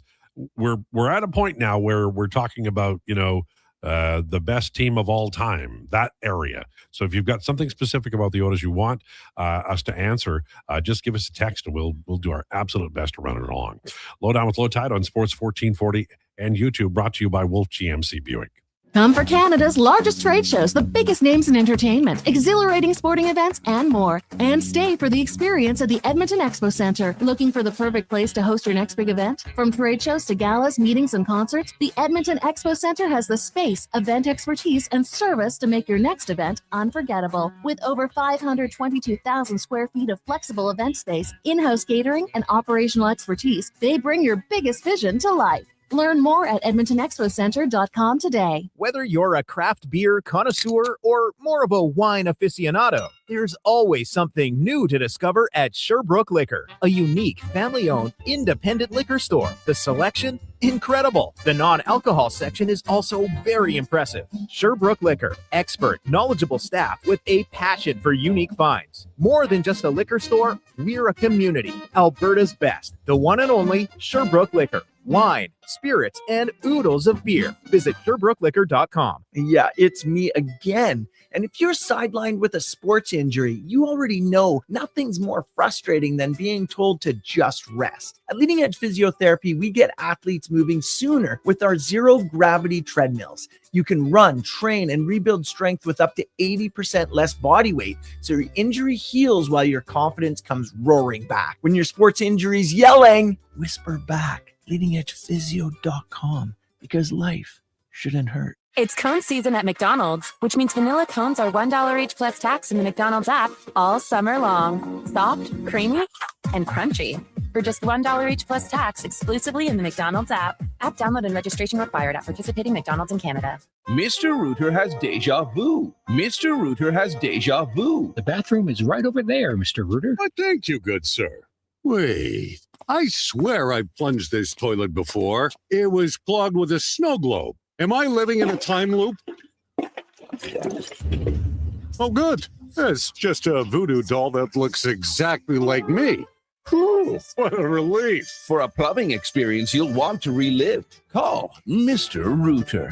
we're at a point now where we're talking about, you know, the best team of all time, that area. So if you've got something specific about the Otis you want us to answer, just give us a text and we'll do our absolute best to run it along. Lowdown with Lowetide on Sports 1440 and YouTube, brought to you by Wolf GMC Buick. Come for Canada's largest trade shows, the biggest names in entertainment, exhilarating sporting events, and more. And stay for the experience at the Edmonton Expo Centre. Looking for the perfect place to host your next big event? From trade shows to galas, meetings, and concerts, the Edmonton Expo Centre has the space, event expertise, and service to make your next event unforgettable. With over 522,000 square feet of flexible event space, in-house catering, and operational expertise, they bring your biggest vision to life. Learn more at edmontonexpocentre.com today. Whether you're a craft beer connoisseur or more of a wine aficionado, there's always something new to discover at Sherbrooke Liquor, a unique family-owned independent liquor store. The selection? Incredible. The non-alcohol section is also very impressive. Sherbrooke Liquor, expert, knowledgeable staff with a passion for unique finds. More than just a liquor store, we're a community. Alberta's best, the one and only Sherbrooke Liquor. Wine, spirits, and oodles of beer. Visit SherbrookeLiquor.com. Yeah, it's me again. And if you're sidelined with a sports injury, you already know nothing's more frustrating than being told to just rest. At Leading Edge Physiotherapy, we get athletes moving sooner with our zero-gravity treadmills. You can run, train, and rebuild strength with up to 80% less body weight, so your injury heals while your confidence comes roaring back. When your sports injury's yelling, whisper back. LeadingEdgePhysio.com, because life shouldn't hurt. It's cone season at McDonald's, which means vanilla cones are $1 each plus tax in the McDonald's app all summer long. Soft, creamy, and crunchy. For just $1 each plus tax exclusively in the McDonald's app. App download and registration required at participating McDonald's in Canada. Mr. Rooter has deja vu. Mr. Rooter has deja vu. The bathroom is right over there, Mr. Rooter. Thank you, good sir. Wait, I swear I've plunged this toilet before. It was clogged with a snow globe. Am I living in a time loop? Oh, good. It's just a voodoo doll that looks exactly like me. Whew, what a relief. For a plumbing experience you'll want to relive, call Mr. Rooter.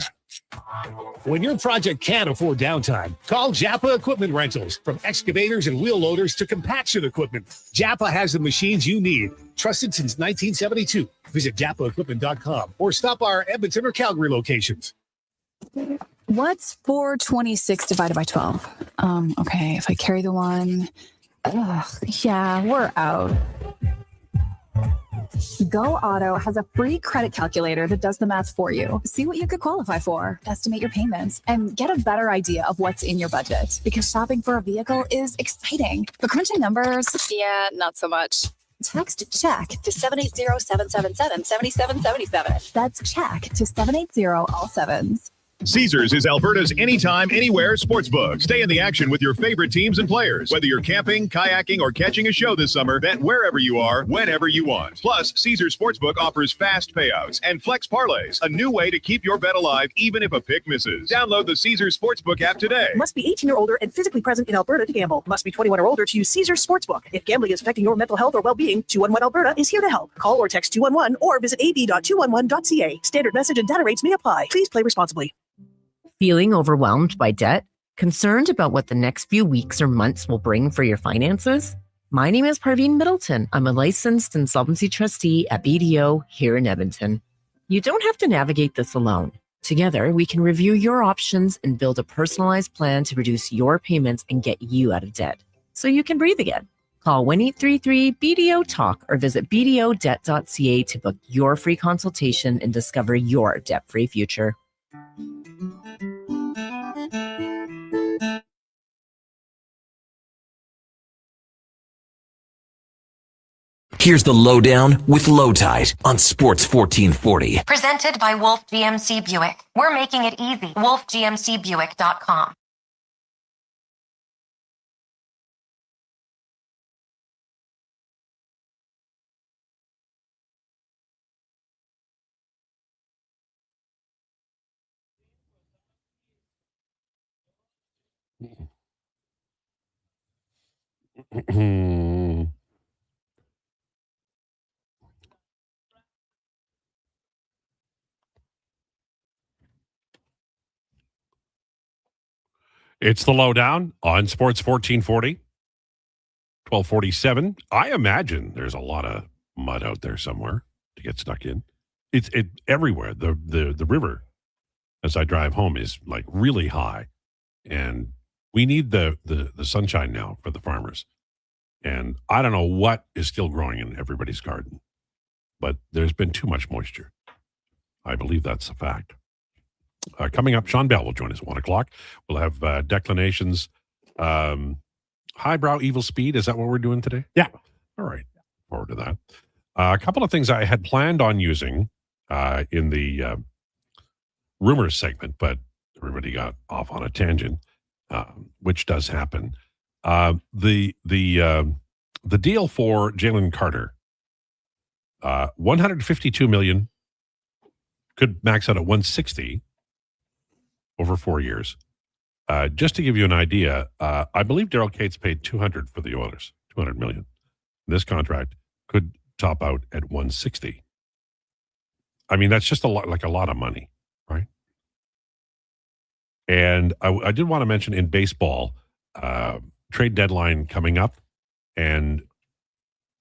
When your project can't afford downtime, call Japa Equipment Rentals. From excavators and wheel loaders to compaction equipment, Japa has the machines you need. Trusted since 1972. Visit JapaEquipment.com or stop our Edmonton or Calgary locations. What's 426 divided by 12? Okay, if I carry the one, yeah, we're out. Go Auto has a free credit calculator that does the math for you. See what you could qualify for, estimate your payments, and get a better idea of what's in your budget. Because shopping for a vehicle is exciting, but crunching numbers, yeah, not so much. Text check to 780-777-7777. That's check to 780 all sevens. Caesars is Alberta's anytime, anywhere sportsbook. Stay in the action with your favorite teams and players. Whether you're camping, kayaking, or catching a show this summer, bet wherever you are, whenever you want. Plus, Caesars Sportsbook offers fast payouts and flex parlays, a new way to keep your bet alive even if a pick misses. Download the Caesars Sportsbook app today. Must be 18 or older and physically present in Alberta to gamble. Must be 21 or older to use Caesars Sportsbook. If gambling is affecting your mental health or well-being, 211 Alberta is here to help. Call or text 211 or visit ab.211.ca. Standard message and data rates may apply. Please play responsibly. Feeling overwhelmed by debt? Concerned about what the next few weeks or months will bring for your finances? My name is Parveen Middleton. I'm a licensed insolvency trustee at BDO here in Edmonton. You don't have to navigate this alone. Together, we can review your options and build a personalized plan to reduce your payments and get you out of debt, so you can breathe again. Call 1-833-BDO-TALK or visit bdodebt.ca to book your free consultation and discover your debt-free future. Here's the lowdown with Lowetide on Sports 1440. Presented by Wolf GMC Buick. We're making it easy. WolfGMCBuick.com. It's the lowdown on Sports 1440, 1247. I imagine there's a lot of mud out there somewhere to get stuck in. It's everywhere. The river as I drive home is like really high. And we need the sunshine now for the farmers. And I don't know what is still growing in everybody's garden, but there's been too much moisture. I believe that's a fact. Coming up, Sean Bell will join us at 1 o'clock. We'll have declinations, highbrow evil speed. Is that what we're doing today? Yeah. All right. Forward to that. A couple of things I had planned on using in the rumors segment, but everybody got off on a tangent, which does happen. The deal for Jalen Carter, $152 million, could max out at $160 over 4 years. Just to give you an idea, I believe Daryl Cates paid $200 for the Oilers, $200 million. This contract could top out at $160. I mean, that's just a lot of money, right? And I did want to mention in baseball, trade deadline coming up, and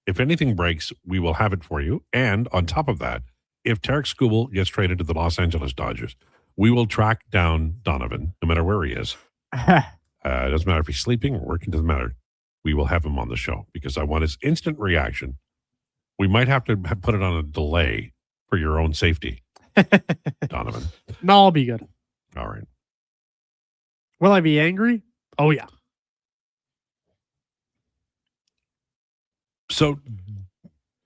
if anything breaks, we will have it for you. And on top of that, if Tarek Skubal gets traded to the Los Angeles Dodgers, we will track down Donovan, no matter where he is. It doesn't matter if he's sleeping or working, doesn't matter. We will have him on the show because I want his instant reaction. We might have to put it on a delay for your own safety, Donovan. No, I'll be good. All right. Will I be angry? Oh, yeah. So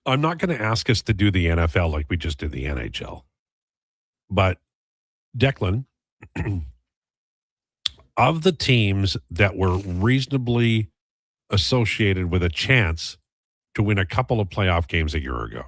I'm not going to ask us to do the NFL like we just did the NHL. But Declan, of the teams that were reasonably associated with a chance to win a couple of playoff games a year ago,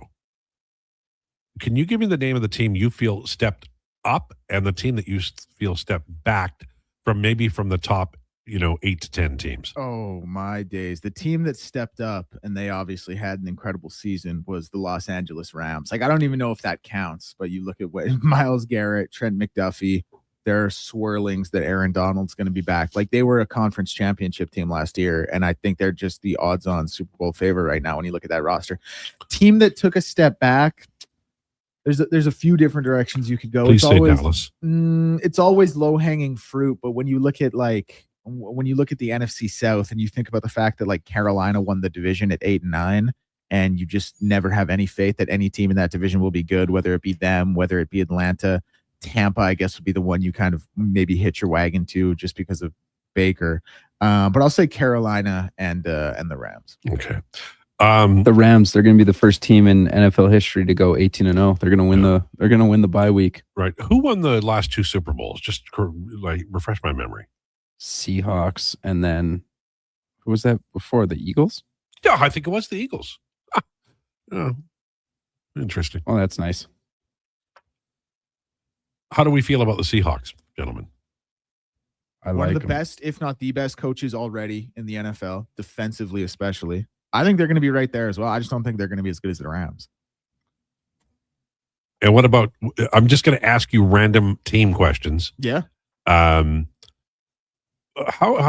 can you give me the name of the team you feel stepped up and the team that you feel stepped back from the top, 8 to 10 teams? Oh, my days. The team that stepped up, and they obviously had an incredible season, was the Los Angeles Rams. Like, I don't even know if that counts, but you look at what Myles Garrett, Trent McDuffie, there are swirlings that Aaron Donald's going to be back. Like, they were a conference championship team last year, and I think they're just the odds-on Super Bowl favorite right now when you look at that roster. Team that took a step back, there's a few different directions you could go. Please say Dallas. It's always low-hanging fruit, but when you look at the NFC South and you think about the fact that like Carolina won the division at 8-9, and you just never have any faith that any team in that division will be good, whether it be them, whether it be Atlanta. Tampa, I guess, would be the one you kind of maybe hitch your wagon to just because of Baker. But I'll say Carolina and the Rams. Okay. The Rams, they're going to be the first team in NFL history to go 18-0. They're going to win the bye week. Right. Who won the last two Super Bowls? Just refresh my memory. Seahawks, and then who was that before? The Eagles? Yeah, I think it was the Eagles. Oh, interesting. Oh, that's nice. How do we feel about the Seahawks, gentlemen? One of the best, if not the best, coaches already in the NFL, defensively especially. I think they're going to be right there as well. I just don't think they're going to be as good as the Rams. And what about? I'm just going to ask you random team questions. Yeah. How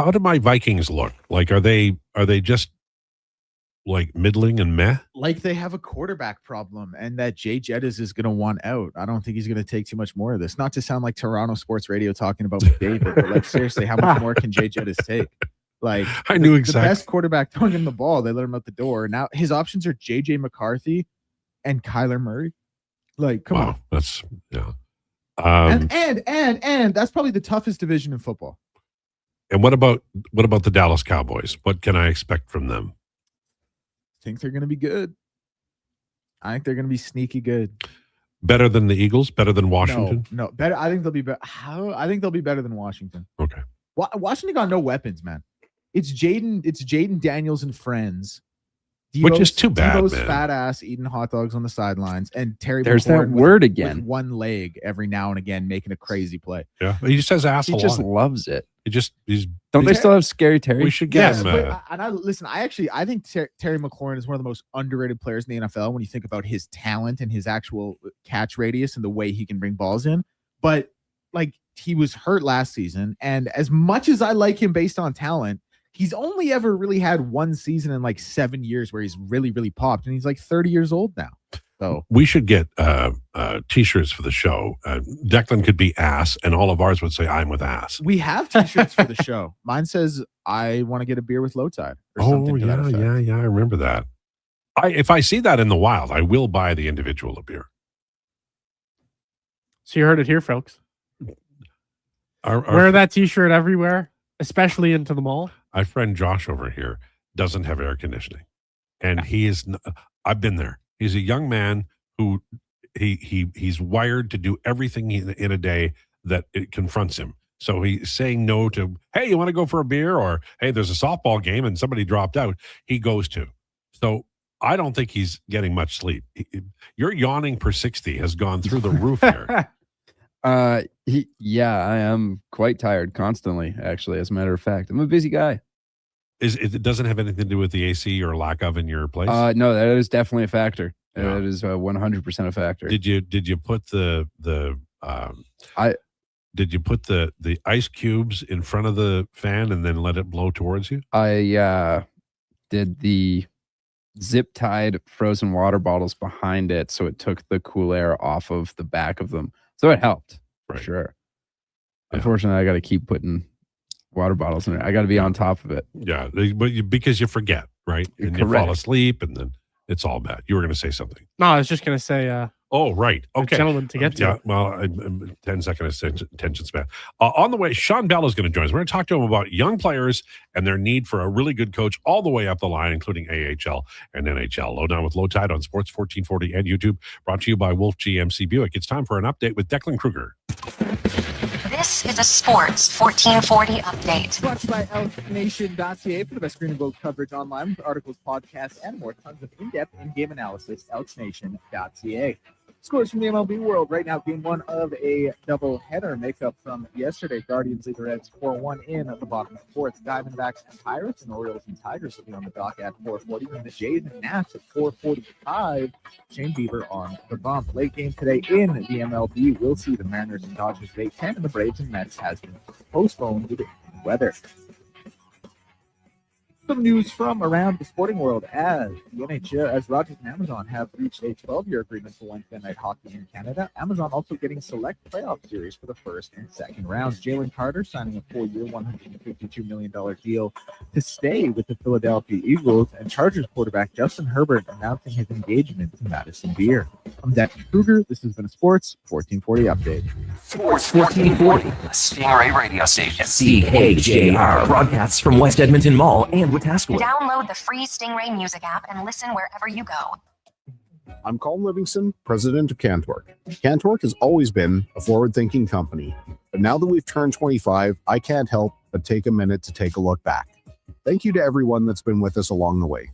do my Vikings look? Like, are they just like middling and meh? Like they have a quarterback problem, and that Jay Jettis is going to want out. I don't think he's going to take too much more of this. Not to sound like Toronto sports radio talking about McDavid, but like seriously, how much more can Jay Jettis take? Like, I knew exactly. The best quarterback throwing him the ball, they let him out the door. Now his options are JJ McCarthy and Kyler Murray. Like, come on. That's yeah. And that's probably the toughest division in football. And what about the Dallas Cowboys? What can I expect from them? I think they're going to be good. I think they're going to be sneaky good. Better than the Eagles? Better than Washington? No, better. I think they'll be better. I think they'll be better than Washington. Okay. Washington got no weapons, man. It's Jaden Daniels and friends. Which is too bad, Devo's man. Fat ass eating hot dogs on the sidelines, and Terry. There's McLaurin that word again. With one leg every now and again, making a crazy play. Yeah, he just says ass. He just loves it. Don't they still have Scary Terry? We should get him. I think Terry McLaurin is one of the most underrated players in the NFL when you think about his talent and his actual catch radius and the way he can bring balls in. But like, he was hurt last season, and as much as I like him based on talent, he's only ever really had one season in like 7 years where he's really, really popped, and he's like 30 years old now. So we should get T-shirts for the show. Declan could be ass, and all of ours would say "I'm with ass." we have T-shirts for the show. Mine says, "I want to get a beer with Lowetide." Or something to that effect. yeah. I remember that. If I see that in the wild, I will buy the individual a beer. So you heard it here, folks. Wear that T-shirt everywhere, especially into the mall. Our friend Josh over here doesn't have air conditioning, and he is. I've been there. He's a young man who he's wired to do everything in a day that it confronts him. So he's saying no to, hey, you want to go for a beer? Or, hey, there's a softball game and somebody dropped out. He goes to. So I don't think he's getting much sleep. Your yawning per 60 has gone through the roof here. I am quite tired constantly, actually, as a matter of fact. I'm a busy guy. It doesn't have anything to do with the AC or lack of in your place? No, that is definitely a factor. Yeah. That is 100% a factor. Did you put the ice cubes in front of the fan and then let it blow towards you? I did the zip tied frozen water bottles behind it, so it took the cool air off of the back of them. So it helped for sure. Yeah. Unfortunately, I got to keep putting water bottles in there. I got to be on top of it. Yeah, because you forget, right? And you fall asleep, and then it's all bad. You were going to say something. No, I was just going to say. Oh, right. Okay. Gentlemen to get to. Yeah, well, I'm 10-second attention span. On the way, Sean Bell is going to join us. We're going to talk to him about young players and their need for a really good coach all the way up the line, including AHL and NHL. Lowdown with Lowetide on Sports 1440 and YouTube, brought to you by Wolf GMC Buick. It's time for an update with Declan Krueger. This is a Sports 1440 update. Brought to you by elksnation.ca for the best green and gold coverage online with articles, podcasts, and more. Tons of in-depth in-game analysis. elksnation.ca. Scores from the MLB world right now. Game one of a doubleheader makeup from yesterday. Guardians lead the Reds 4-1 in at the bottom of the fourth. Diamondbacks and Pirates and Orioles and Tigers will be on the dock at 4:40. And the Jays and Nats at 4:45. Shane Bieber on the bump. Late game today in the MLB. We'll see the Mariners and Dodgers at 8:10, and the Braves and Mets has been postponed due to weather. Some news from around the sporting world as the NHL, as Rogers and Amazon have reached a 12-year agreement for Wednesday night hockey in Canada. Amazon also getting select playoff series for the first and second rounds. Jalen Carter signing a 4-year, $152 million deal to stay with the Philadelphia Eagles, and Chargers quarterback Justin Herbert announcing his engagement to Madison Beer. I'm Declan Krueger. This has been a Sports 1440 update. Sports 1440, Stingray radio station. CKJR broadcasts from West Edmonton Mall and Wetaskiwin. Download the free Stingray music app and listen wherever you go. I'm Colin Livingston, president of Cantork. Cantork has always been a forward-thinking company, but now that we've turned 25, I can't help but take a minute to take a look back. Thank you to everyone that's been with us along the way.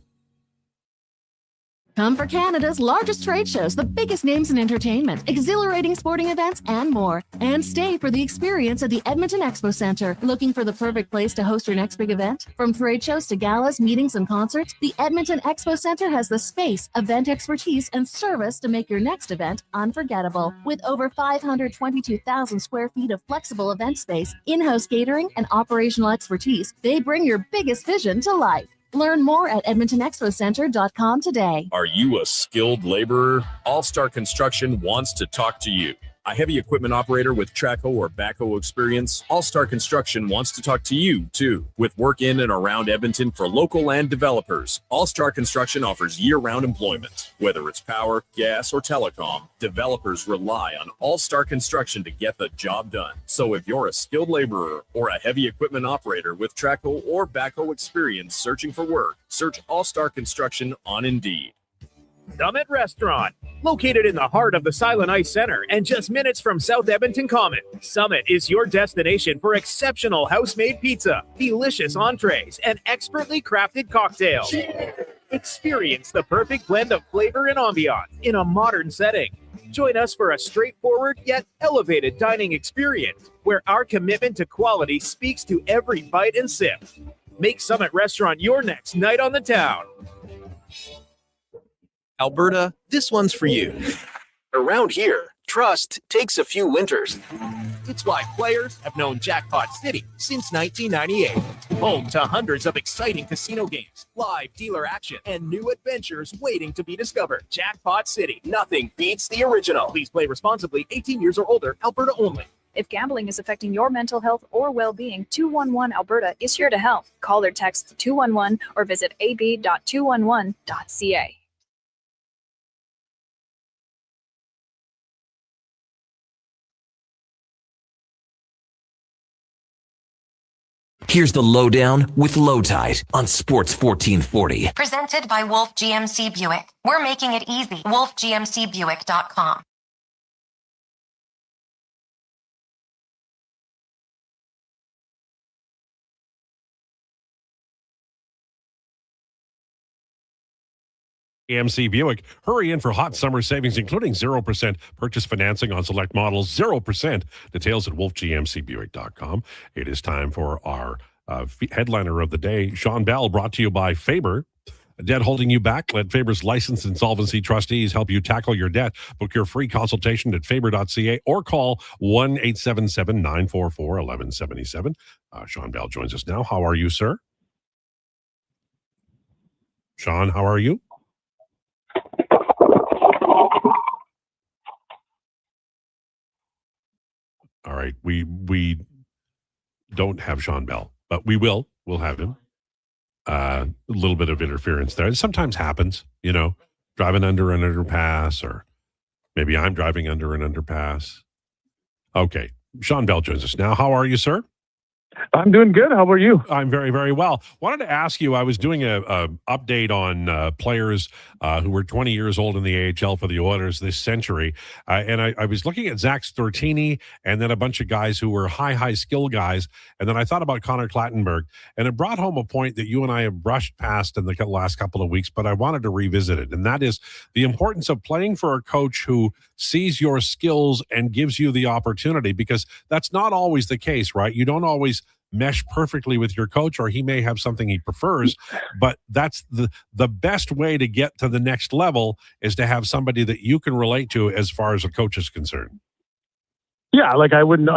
Come for Canada's largest trade shows, the biggest names in entertainment, exhilarating sporting events, and more. And stay for the experience at the Edmonton Expo Centre. Looking for the perfect place to host your next big event? From trade shows to galas, meetings, and concerts, the Edmonton Expo Centre has the space, event expertise, and service to make your next event unforgettable. With over 522,000 square feet of flexible event space, in-house catering, and operational expertise, they bring your biggest vision to life. Learn more at EdmontonExpoCenter.com today. Are you a skilled laborer? All Star Construction wants to talk to you. A heavy equipment operator with Traco or backhoe experience? All Star Construction wants to talk to you, too. With work in and around Edmonton for local land developers, All Star Construction offers year-round employment. Whether it's power, gas, or telecom, developers rely on All Star Construction to get the job done. So if you're a skilled laborer or a heavy equipment operator with Traco or backhoe experience searching for work, search All Star Construction on Indeed. Summit Restaurant, located in the heart of the Silent Ice Center and just minutes from South Edmonton Common. Summit is your destination for exceptional house-made pizza, delicious entrees, and expertly crafted cocktails. Experience the perfect blend of flavor and ambiance in a modern setting. Join us for a straightforward yet elevated dining experience where our commitment to quality speaks to every bite and sip. Make Summit Restaurant your next night on the town. Alberta, this one's for you. Around here, trust takes a few winters. It's why players have known Jackpot City since 1998. Home to hundreds of exciting casino games, live dealer action, and new adventures waiting to be discovered. Jackpot City. Nothing beats the original. Please play responsibly. 18 years or older. Alberta only. If gambling is affecting your mental health or well-being, 211 Alberta is here to help. Call or text 211 or visit ab.211.ca. Here's the Lowdown with Lowetide on Sports 1440. Presented by Wolf GMC Buick. We're making it easy. WolfGMCBuick.com. GMC Buick. Hurry in for hot summer savings, including 0% purchase financing on select models, 0%. Details at wolfgmcbuick.com. It is time for our headliner of the day, Sean Bell, brought to you by Faber. Debt holding you back? Let Faber's licensed insolvency trustees help you tackle your debt. Book your free consultation at faber.ca or call 1-877-944-1177. Sean Bell joins us now. How are you, sir? Sean, how are you? All right, we don't have Sean Bell, but we will. We'll have him. A little bit of interference there. It sometimes happens, driving under an underpass, or maybe I'm driving under an underpass. Okay, Sean Bell joins us now. How are you, sir? I'm doing good. How about you? I'm very, very well. Wanted to ask you, I was doing a update on players who were 20 years old in the AHL for the Oilers this century. And I was looking at Zach Stortini and then a bunch of guys who were high skill guys. And then I thought about Connor Clattenburg. And it brought home a point that you and I have brushed past in the last couple of weeks, but I wanted to revisit it. And that is the importance of playing for a coach who sees your skills and gives you the opportunity, because that's not always the case, right? You don't always mesh perfectly with your coach, or he may have something he prefers, but that's the best way to get to the next level, is to have somebody that you can relate to as far as a coach is concerned. Yeah, like I wouldn't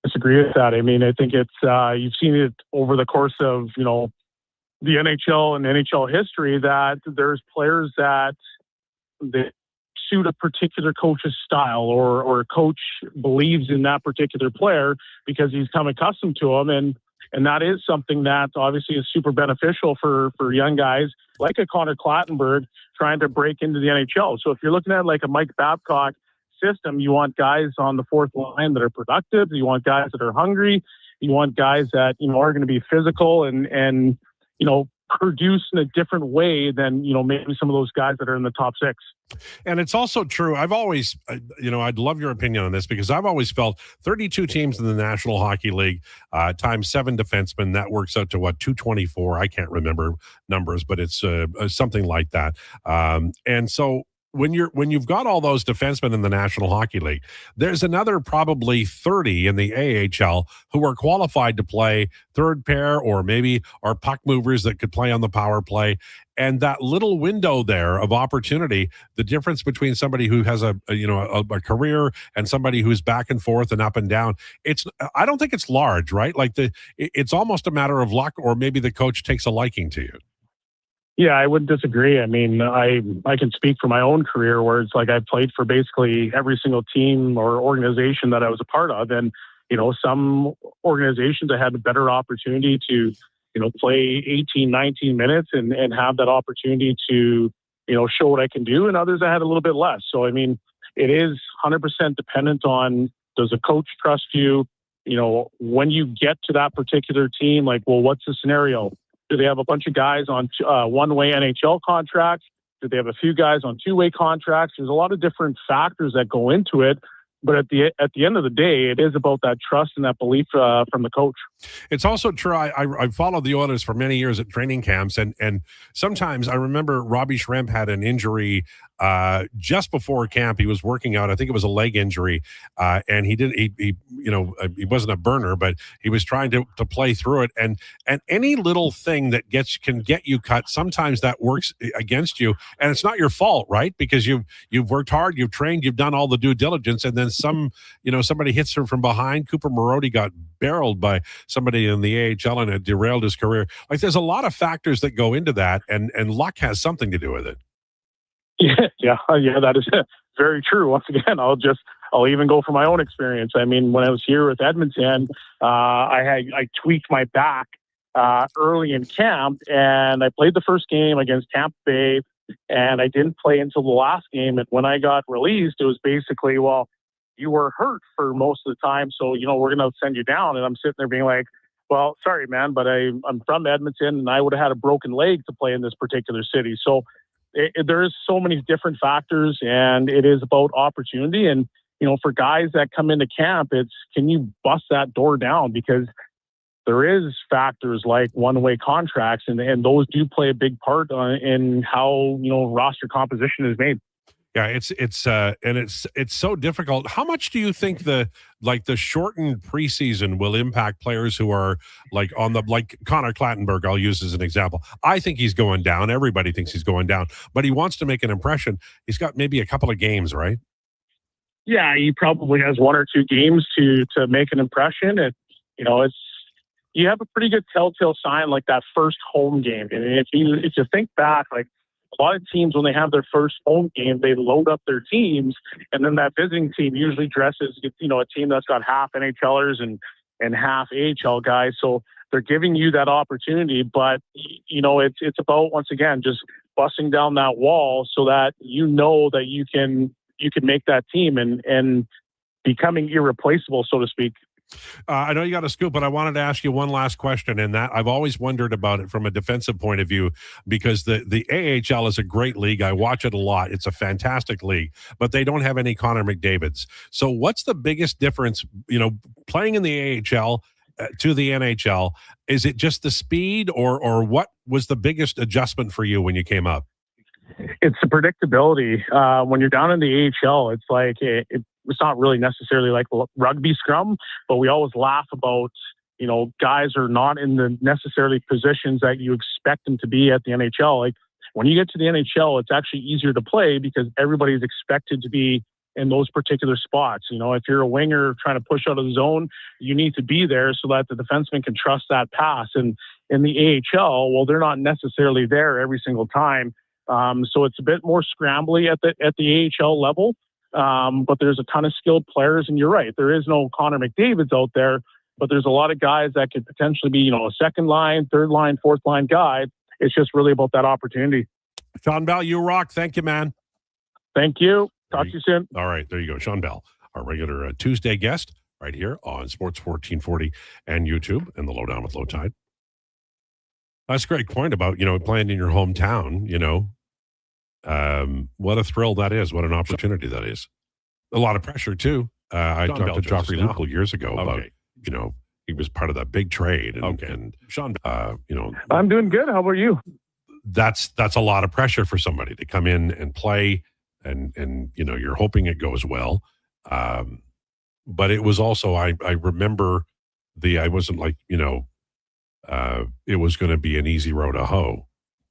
disagree with that. I mean, I think it's you've seen it over the course of the NHL and NHL history that there's players that suit a particular coach's style, or a coach believes in that particular player because he's come accustomed to him. And that is something that obviously is super beneficial for young guys like a Connor Clattenburg trying to break into the NHL. So if you're looking at like a Mike Babcock system, you want guys on the fourth line that are productive. You want guys that are hungry. You want guys that, are going to be physical and produce in a different way than, maybe some of those guys that are in the top six. And it's also true. I've always, I'd love your opinion on this, because I've always felt 32 teams in the National Hockey League, times 7 defensemen, that works out to 224. I can't remember numbers, but it's something like that. And so when you've got all those defensemen in the National Hockey League, there's another probably 30 in the AHL who are qualified to play third pair, or maybe are puck movers that could play on the power play. And that little window there of opportunity, the difference between somebody who has a career and somebody who's back and forth and up and down, I don't think it's large, right? Like it's almost a matter of luck, or maybe the coach takes a liking to you. Yeah, I wouldn't disagree. I mean, I can speak for my own career, where it's like I played for basically every single team or organization that I was a part of. And, some organizations I had a better opportunity to, play 18, 19 minutes and have that opportunity to, show what I can do. And others I had a little bit less. So, I mean, it is 100% dependent on, does a coach trust you? When you get to that particular team, like, well, what's the scenario? Do they have a bunch of guys on one-way NHL contracts? Do they have a few guys on two-way contracts? There's a lot of different factors that go into it. But at the end of the day, it is about that trust and that belief from the coach. It's also true. I followed the Oilers for many years at training camps, and sometimes I remember Robbie Schremp had an injury just before camp. He was working out. I think it was a leg injury, and he wasn't a burner, but he was trying to play through it. And any little thing that can get you cut, sometimes that works against you, and it's not your fault, right? Because you've worked hard, you've trained, you've done all the due diligence, and then somebody hits her from behind. Cooper Marody got barreled by somebody in the AHL and it derailed his career. Like, there's a lot of factors that go into that, and luck has something to do with it. Yeah, that is very true. Once again, I'll even go for my own experience. I mean, when I was here with Edmonton, I tweaked my back early in camp, and I played the first game against Tampa Bay, and I didn't play until the last game. And when I got released, it was basically, well, you were hurt for most of the time, so we're going to send you down. And I'm sitting there being like, well, sorry, man, but I'm from Edmonton, and I would have had a broken leg to play in this particular city. So there is so many different factors, and it is about opportunity. And for guys that come into camp, it's, can you bust that door down? Because there is factors like one-way contracts, and those do play a big part in how roster composition is made. Yeah, it's so difficult. How much do you think the shortened preseason will impact players who are like Connor Clattenburg? I'll use as an example. I think he's going down. Everybody thinks he's going down, but he wants to make an impression. He's got maybe a couple of games, right? Yeah, he probably has 1 or 2 games to make an impression, and you have a pretty good telltale sign like that first home game. And if you think back, like, a lot of teams, when they have their first home game, they load up their teams, and then that visiting team usually dresses, a team that's got half NHLers and half AHL guys. So they're giving you that opportunity, but it's about, once again, just busting down that wall so that that you can make that team and becoming irreplaceable, so to speak. I know you got a scoop, but I wanted to ask you one last question, and that I've always wondered about it from a defensive point of view, because the AHL is a great league. I watch it a lot. It's a fantastic league, but they don't have any Connor McDavids. So what's the biggest difference, playing in the AHL to the NHL? Is it just the speed, or what was the biggest adjustment for you when you came up? It's the predictability. When you're down in the AHL, it's like it's not really necessarily like rugby scrum, but we always laugh about, guys are not in the necessarily positions that you expect them to be at the NHL. Like, when you get to the NHL, it's actually easier to play because everybody's expected to be in those particular spots. If you're a winger trying to push out of the zone, you need to be there so that the defenseman can trust that pass. And in the AHL, well, they're not necessarily there every single time. So it's a bit more scrambly at the AHL level. But there's a ton of skilled players, and you're right, there is no Connor McDavids out there, but there's a lot of guys that could potentially be, a second line, third line, fourth line guy. It's just really about that opportunity. Sean Bell, you rock. Thank you, man. Thank you. Talk to you soon. All right, there you go. Sean Bell, our regular Tuesday guest right here on Sports 1440 and YouTube and the Lowdown with Lowetide. That's a great point about, playing in your hometown, what a thrill that is. What an opportunity that is. A lot of pressure, too. I talked to Joffrey Lupul years ago about, he was part of that big trade. And Sean, I'm doing good. How about you? That's a lot of pressure for somebody to come in and play, and you're hoping it goes well. But it was also, I remember I wasn't like, it was going to be an easy road to hoe.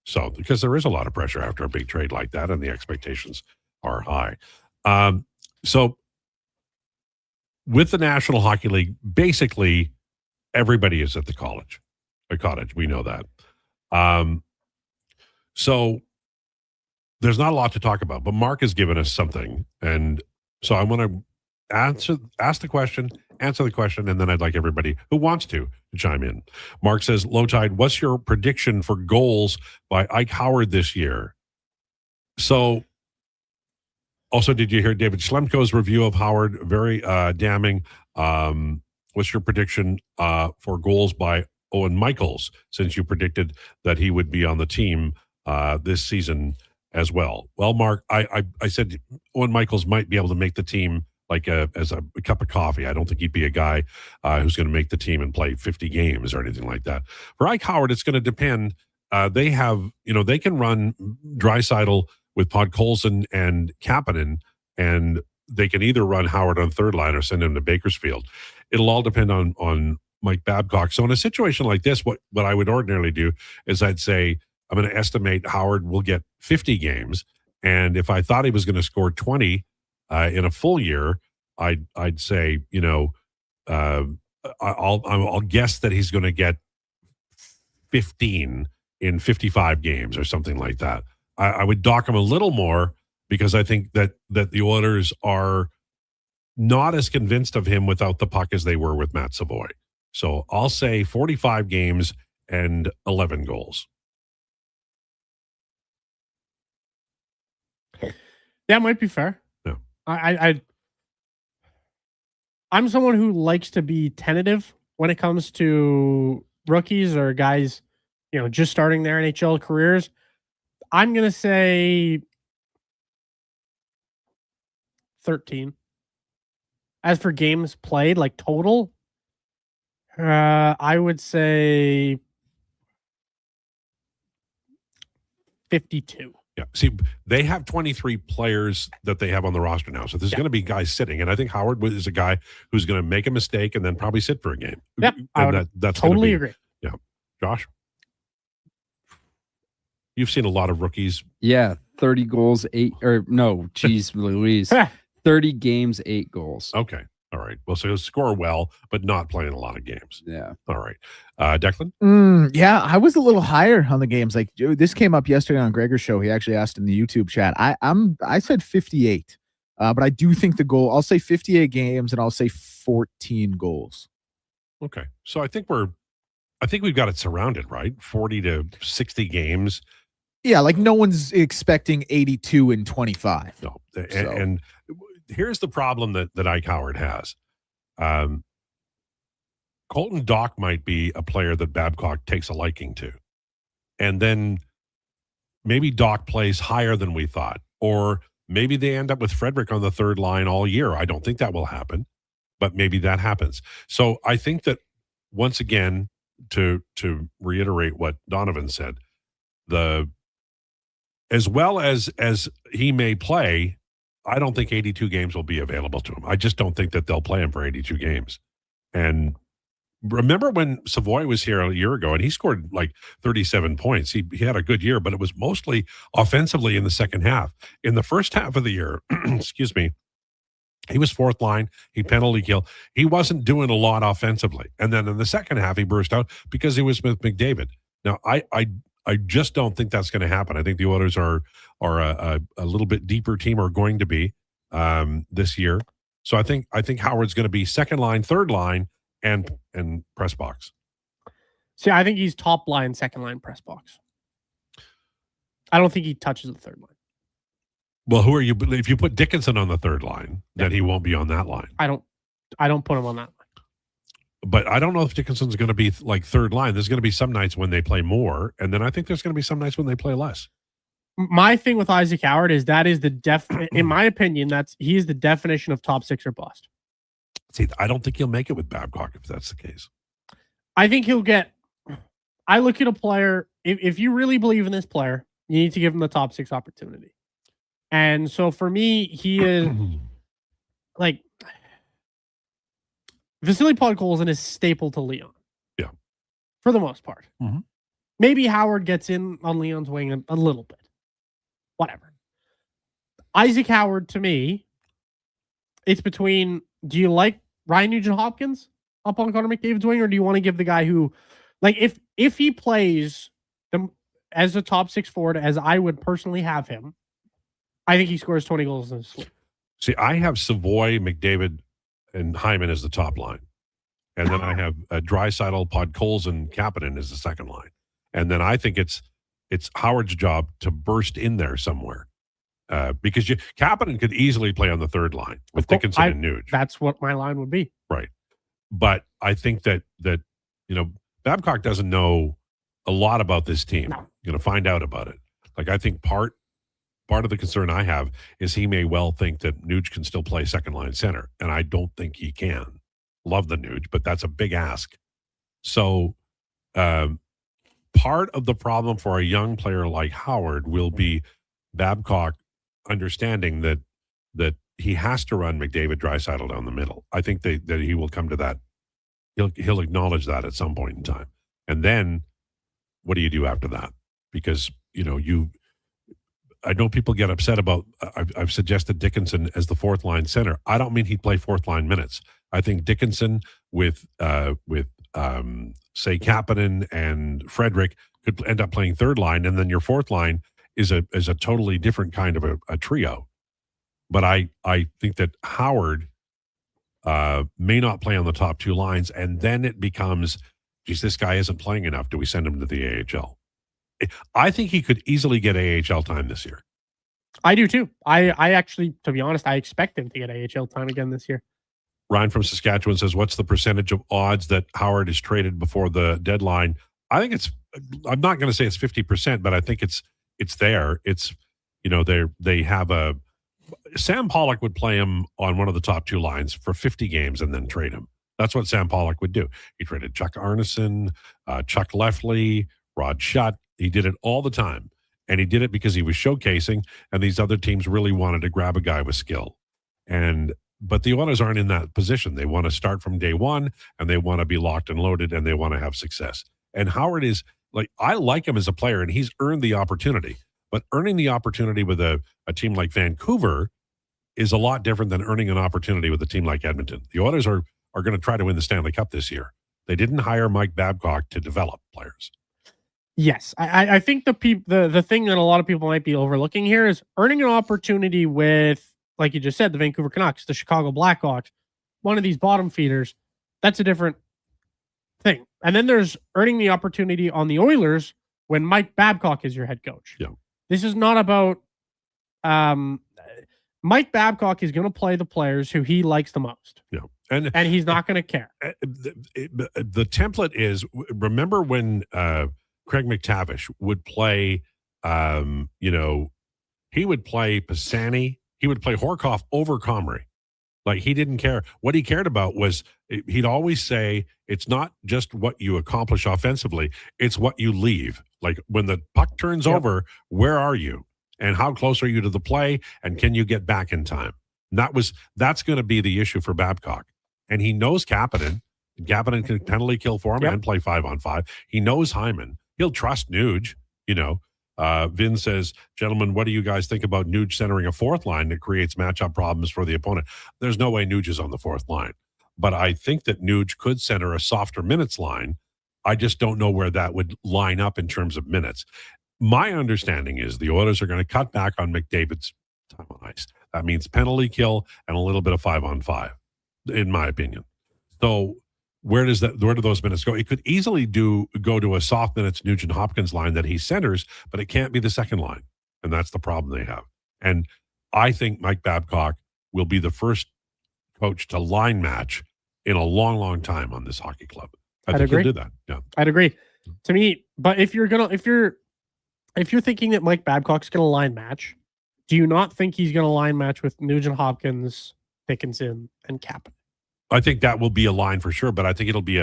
So, because there is a lot of pressure after a big trade like that, and the expectations are high. So with the National Hockey League, basically everybody is at the cottage. We know that. So there's not a lot to talk about, but Mark has given us something. And so I want to answer the question, and then I'd like everybody who wants to chime in. Mark says, Lowetide, what's your prediction for goals by Ike Howard this year? So, also, did you hear David Schlemko's review of Howard? Very damning. What's your prediction for goals by Owen Michaels, since you predicted that he would be on the team this season as well? Well, Mark, I said Owen Michaels might be able to make the team as a cup of coffee. I don't think he'd be a guy who's going to make the team and play 50 games or anything like that. For Ike Howard, it's going to depend. They have, they can run Draisaitl with Podkolzin and Kapanen, and they can either run Howard on third line or send him to Bakersfield. It'll all depend on Mike Babcock. So in a situation like this, what I would ordinarily do is I'd say, I'm going to estimate Howard will get 50 games. And if I thought he was going to score 20 in a full year, I'd say, I'll guess that he's going to get 15 in 55 games or something like that. I would dock him a little more because I think that the Oilers are not as convinced of him without the puck as they were with Matt Savoy. So I'll say 45 games and 11 goals. That might be fair. Yeah. I'm someone who likes to be tentative when it comes to rookies or guys, just starting their NHL careers. I'm going to say 13. As for games played, like total, I would say 52. Yeah. See, they have 23 players that they have on the roster now. So there's going to be guys sitting. And I think Howard is a guy who's going to make a mistake and then probably sit for a game. Yep. And that's totally agree. Yeah. Josh? You've seen a lot of rookies. Yeah. 30 goals, 30 games, 8 goals. Okay. All right. Well, so he'll score well, but not playing a lot of games. Yeah. All right. Declan? Yeah, I was a little higher on the games. Like this came up yesterday on Gregor's show. He actually asked in the YouTube chat. I said 58, but I do think the goal. I'll say 58 games, and I'll say 14 goals. Okay. So I think we've got it surrounded, right? 40 to 60 games. Yeah, like no one's expecting 82 and 25. No. And here's the problem that Ike Howard has. Colton Dach might be a player that Babcock takes a liking to. And then maybe Dach plays higher than we thought. Or maybe they end up with Frederick on the third line all year. I don't think that will happen, but maybe that happens. So I think that, once again, to reiterate what Donovan said, as well as he may play, I don't think 82 games will be available to him. I just don't think that they'll play him for 82 games. And remember when Savoy was here a year ago and he scored like 37 points. He had a good year, but it was mostly offensively in the second half. In the first half of the year, excuse me, he was fourth line. He penalty killed. He wasn't doing a lot offensively. And then in the second half, he burst out because he was with McDavid. Now, I just don't think that's going to happen. I think the Oilers are a little bit deeper team, or going to be this year. So I think Howard's going to be second line, third line, and press box. See, I think he's top line, second line, press box. I don't think he touches the third line. Well, who are you? If you put Dickinson on the third line, then he won't be on that line. I don't put him on that line. But I don't know if Dickinson's going to be like third line. There's going to be some nights when they play more, and then I think there's going to be some nights when they play less. My thing with Isaac Howard is in my opinion, he is the definition of top six or bust. See, I don't think he'll make it with Babcock if that's the case. I think I look at a player, if you really believe in this player, you need to give him the top six opportunity. And so for me, he is like Vasily Podkolzin is staple to Leon. Yeah. For the most part. Mm-hmm. Maybe Howard gets in on Leon's wing a little bit. Whatever. Isaac Howard, to me, it's between, do you like Ryan Nugent-Hopkins up on Connor McDavid's wing, or do you want to give the guy who, like, if he plays as a top six forward, as I would personally have him, I think he scores 20 goals in his sleep. See, I have Savoy, McDavid, and Hyman as the top line. And then I have Draisaitl, Podkolzin, and Kapanen as the second line. And then I think it's Howard's job to burst in there somewhere. Because Kapanen could easily play on the third line with Dickinson and Nuge. That's what my line would be. Right. But I think that Babcock doesn't know a lot about this team. No. Going to find out about it. Like, I think part of the concern I have is he may well think that Nuge can still play second line center, and I don't think he can. Love the Nuge, but that's a big ask. So part of the problem for a young player like Howard will be Babcock understanding that he has to run McDavid, Draisaitl down the middle. I think that he will come to that. He'll acknowledge that at some point in time. And then what do you do after that? Because, I know people get upset about. I've suggested Dickinson as the fourth line center. I don't mean he'd play fourth line minutes. I think Dickinson with say Kapanen and Frederick could end up playing third line, and then your fourth line is a totally different kind of a trio. But I think that Howard may not play on the top two lines, and then it becomes, geez, this guy isn't playing enough. Do we send him to the AHL? I think he could easily get AHL time this year. I do too. I actually, to be honest, I expect him to get AHL time again this year. Ryan from Saskatchewan says, what's the percentage of odds that Howard is traded before the deadline? I think I'm not going to say it's 50%, but I think it's there. It's, they have Sam Pollock would play him on one of the top two lines for 50 games and then trade him. That's what Sam Pollock would do. He traded Chuck Arneson, Chuck Lefley, Rod Schutt. He did it all the time. And he did it because he was showcasing, and these other teams really wanted to grab a guy with skill. But the Oilers aren't in that position. They want to start from day one, and they want to be locked and loaded, and they want to have success. And Howard is, I like him as a player, and he's earned the opportunity. But earning the opportunity with a team like Vancouver is a lot different than earning an opportunity with a team like Edmonton. The Oilers are going to try to win the Stanley Cup this year. They didn't hire Mike Babcock to develop players. Yes, I think the thing that a lot of people might be overlooking here is earning an opportunity with, like you just said, the Vancouver Canucks, the Chicago Blackhawks, one of these bottom feeders. That's a different thing. And then there's earning the opportunity on the Oilers when Mike Babcock is your head coach. Yeah. This is not about Mike Babcock is going to play the players who he likes the most. Yeah. And he's not going to care. The template is, remember when Craig McTavish would play, he would play Pisani. He would play Horkoff over Comrie. Like, he didn't care. What he cared about was, he'd always say, it's not just what you accomplish offensively, it's what you leave. Like, when the puck turns over, where are you? And how close are you to the play? And can you get back in time? And that's going to be the issue for Babcock. And he knows Kapanen. Kapanen can penalty kill for him and play 5-on-5. He knows Hyman. He'll trust Nuge, Vin says, gentlemen, what do you guys think about Nuge centering a fourth line that creates matchup problems for the opponent? There's no way Nuge is on the fourth line. But I think that Nuge could center a softer minutes line. I just don't know where that would line up in terms of minutes. My understanding is the Oilers are going to cut back on McDavid's time on ice. That means penalty kill and a little bit of 5-on-5, in my opinion. So where do those minutes go? It could easily go to a soft minutes Nugent Hopkins line that he centers, but it can't be the second line. And that's the problem they have. And I think Mike Babcock will be the first coach to line match in a long, long time on this hockey club. I think he'll do that. Yeah. I'd agree. To me, but if you're thinking that Mike Babcock's gonna line match, do you not think he's gonna line match with Nugent Hopkins, Dickinson, and Kapanen? I think that will be a line for sure, but I think it'll be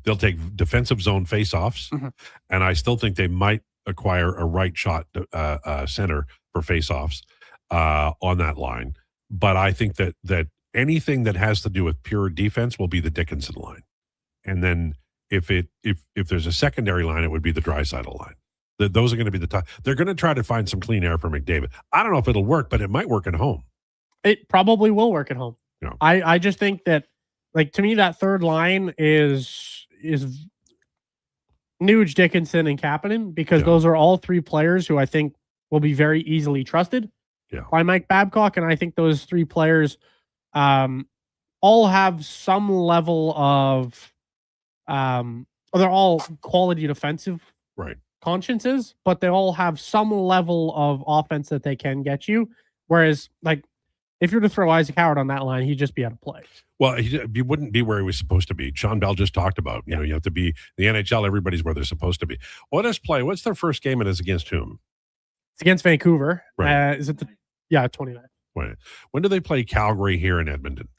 they'll take defensive zone faceoffs, and I still think they might acquire a right shot center for faceoffs on that line. But I think that anything that has to do with pure defense will be the Dickinson line, and then if there's a secondary line, it would be the Draisaitl line. Those are going to be the top. They're going to try to find some clean air for McDavid. I don't know if it'll work, but it might work at home. It probably will work at home. No. I just think that, to me, that third line is Nuge, Dickinson, and Kapanen, because those are all three players who I think will be very easily trusted by Mike Babcock. And I think those three players all have some level of they're all quality defensive consciences, but they all have some level of offense that they can get you. Whereas, if you're to throw Isaac Howard on that line, he'd just be out of play. Well, he wouldn't be where he was supposed to be. Sean Bell just talked about, you have to be the NHL. Everybody's where they're supposed to be. Oilers play. What's their first game and is against whom? It's against Vancouver. Right. Is it 29th? Right. When do they play Calgary here in Edmonton?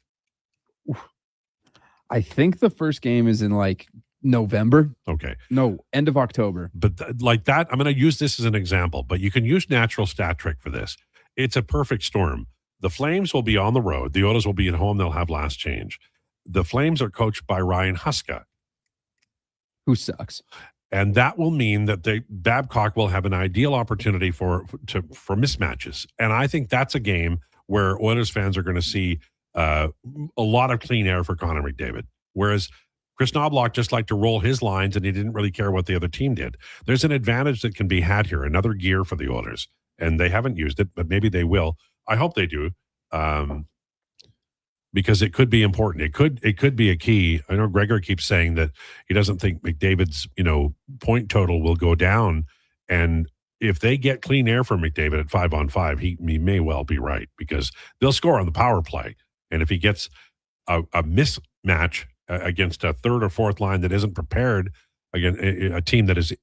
I think the first game is in November. Okay. No, end of October. But that, I'm going to use this as an example, but you can use natural stat trick for this. It's a perfect storm. The Flames will be on the road. The Oilers will be at home. They'll have last change. The Flames are coached by Ryan Huska, who sucks. And that will mean that Babcock will have an ideal opportunity for mismatches. And I think that's a game where Oilers fans are going to see a lot of clean air for Connor McDavid. Whereas Chris Knobloch just liked to roll his lines and he didn't really care what the other team did. There's an advantage that can be had here, another gear for the Oilers. And they haven't used it, but maybe they will. I hope they do. Because it could be important. It could be a key. I know Gregor keeps saying that he doesn't think McDavid's, point total will go down. And if they get clean air from McDavid at 5-on-5, he may well be right, because they'll score on the power play. And if he gets a mismatch against a third or fourth line that isn't prepared, again, a team that is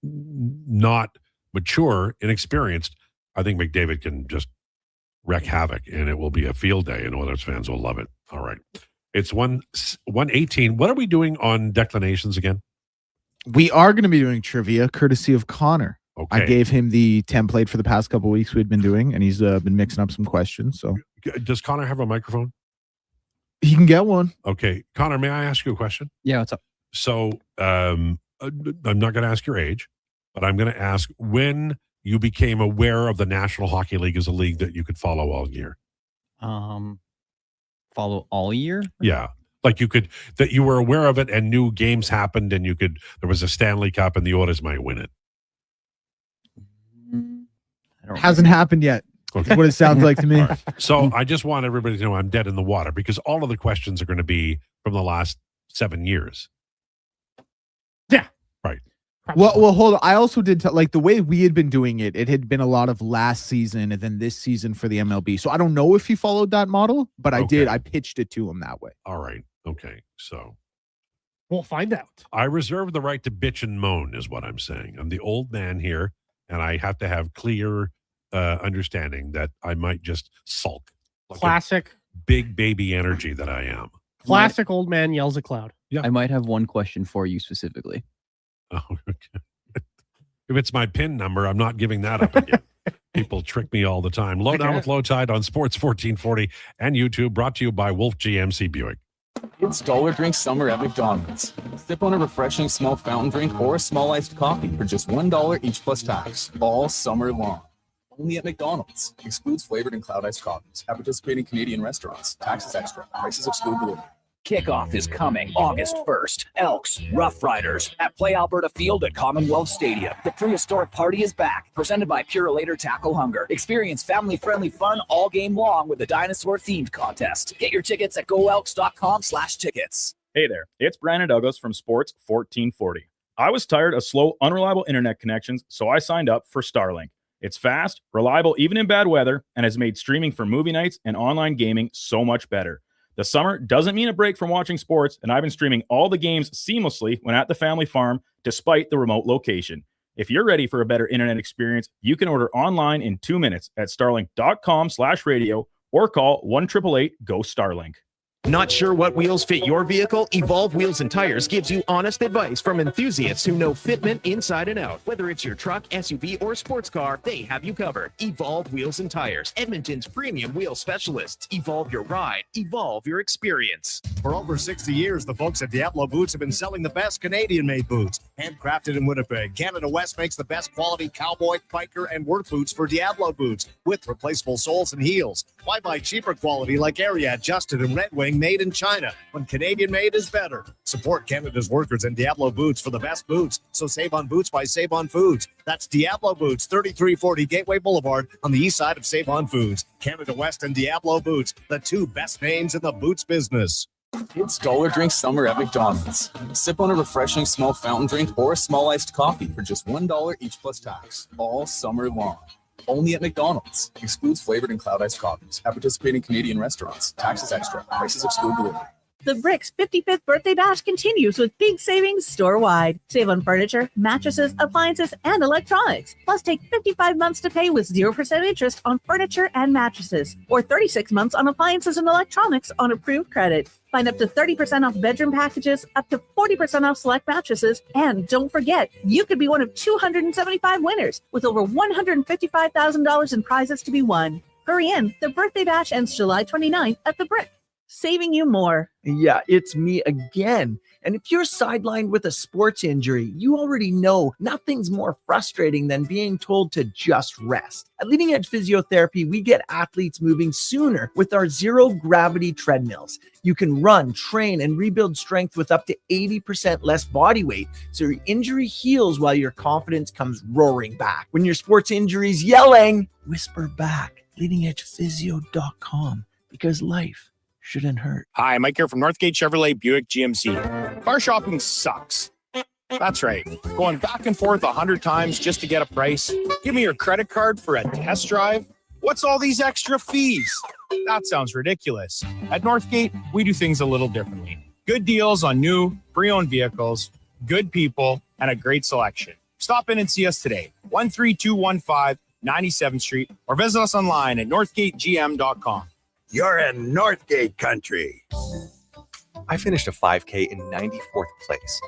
not mature, inexperienced, I think McDavid can just wreak havoc, and it will be a field day, and Oilers fans will love it. All right. It's 1:18. What are we doing on declinations again? We are going to be doing trivia courtesy of Connor. Okay. I gave him the template for the past couple of weeks we'd been doing, and he's been mixing up some questions. So, does Connor have a microphone? He can get one. Okay. Connor, may I ask you a question? Yeah, what's up? So, I'm not going to ask your age, but I'm going to ask when you became aware of the National Hockey League as a league that you could follow all year. Follow all year? Yeah. Like that you were aware of it and knew games happened and there was a Stanley Cup and the Oilers might win it. Hasn't happened yet. Okay. That's what it sounds like to me. Right. So I just want everybody to know I'm dead in the water, because all of the questions are going to be from the last 7 years. Yeah. Right. Well, hold on. I also did like the way we had been doing it. It had been a lot of last season and then this season for the MLB. So I don't know if he followed that model, but I did. I pitched it to him that way. All right. Okay. So we'll find out. I reserve the right to bitch and moan, is what I'm saying. I'm the old man here, and I have to have clear understanding that I might just sulk. Like Classic big baby energy that I am. Classic old man yells at cloud. Yeah. I might have one question for you specifically. Oh, okay. If it's my PIN number, I'm not giving that up again. People trick me all the time. Lowdown with Lowetide on Sports 1440 and YouTube, brought to you by Wolf GMC Buick. It's Dollar Drink Summer at McDonald's. Sip on a refreshing small fountain drink or a small iced coffee for just $1 each plus tax, all summer long. Only at McDonald's. Excludes flavored and cloud iced coffees at participating Canadian restaurants. Taxes extra. Prices exclude delivery. Kickoff is coming August 1st. Elks, Rough Riders at Play Alberta Field at Commonwealth Stadium. The prehistoric party is back, presented by Purolator Tackle Hunger. Experience family-friendly fun all game long with the dinosaur-themed contest. Get your tickets at goelks.com/tickets. Hey there, it's Brandon Douglas from Sports 1440. I was tired of slow, unreliable internet connections, so I signed up for Starlink. It's fast, reliable even in bad weather, and has made streaming for movie nights and online gaming so much better. The summer doesn't mean a break from watching sports, and I've been streaming all the games seamlessly when at the family farm, despite the remote location. If you're ready for a better internet experience, you can order online in 2 minutes at starlink.com/radio or call 1-888-GO-STARLINK. Not sure what wheels fit your vehicle? Evolve Wheels and Tires gives you honest advice from enthusiasts who know fitment inside and out. Whether it's your truck, SUV, or sports car, they have you covered. Evolve Wheels and Tires, Edmonton's premium wheel specialists. Evolve your ride. Evolve your experience. For over 60 years, the folks at Diablo Boots have been selling the best Canadian-made boots. Handcrafted in Winnipeg, Canada West makes the best quality cowboy, biker, and work boots for Diablo Boots with replaceable soles and heels. Why buy cheaper quality like Ariat, Justin, and Red Wing made in China when Canadian made is better? Support Canada's workers and Diablo Boots for the best boots. So save on boots by Save On Foods. That's Diablo Boots, 3340 Gateway Boulevard on the east side of Save On Foods. Canada West and Diablo Boots, the two best names in the boots business. It's Dollar Drink Summer at McDonald's. Sip on a refreshing small fountain drink or a small iced coffee for just $1 each plus tax, all summer long. Only at McDonald's. Excludes flavored and cloud iced coffees at participating Canadian restaurants. Taxes extra. Prices exclude delivery. The Brick's 55th birthday bash continues with big savings store-wide. Save on furniture, mattresses, appliances, and electronics. Plus, take 55 months to pay with 0% interest on furniture and mattresses, or 36 months on appliances and electronics on approved credit. Find up to 30% off bedroom packages, up to 40% off select mattresses, and don't forget, you could be one of 275 winners with over $155,000 in prizes to be won. Hurry in, the birthday bash ends July 29th at the Brick. saving you more. Yeah, it's me again. And if you're sidelined with a sports injury, you already know nothing's more frustrating than being told to just rest. At Leading Edge Physiotherapy, we get athletes moving sooner with our zero gravity treadmills. You can run, train, and rebuild strength with up to 80% less body weight, so your injury heals while your confidence comes roaring back. When your sports injury's yelling, whisper back, leadingedgephysio.com, because life shouldn't hurt. Hi, Mike here from Northgate Chevrolet Buick GMC. Car shopping sucks. That's right. Going back and forth 100 times just to get a price. Give me your credit card for a test drive. What's all these extra fees? That sounds ridiculous. At Northgate, we do things a little differently. Good deals on new, pre-owned vehicles, good people, and a great selection. Stop in and see us today. 13215 97th Street, or visit us online at northgategm.com. You're in Northgate country. I finished a 5K in 94th place,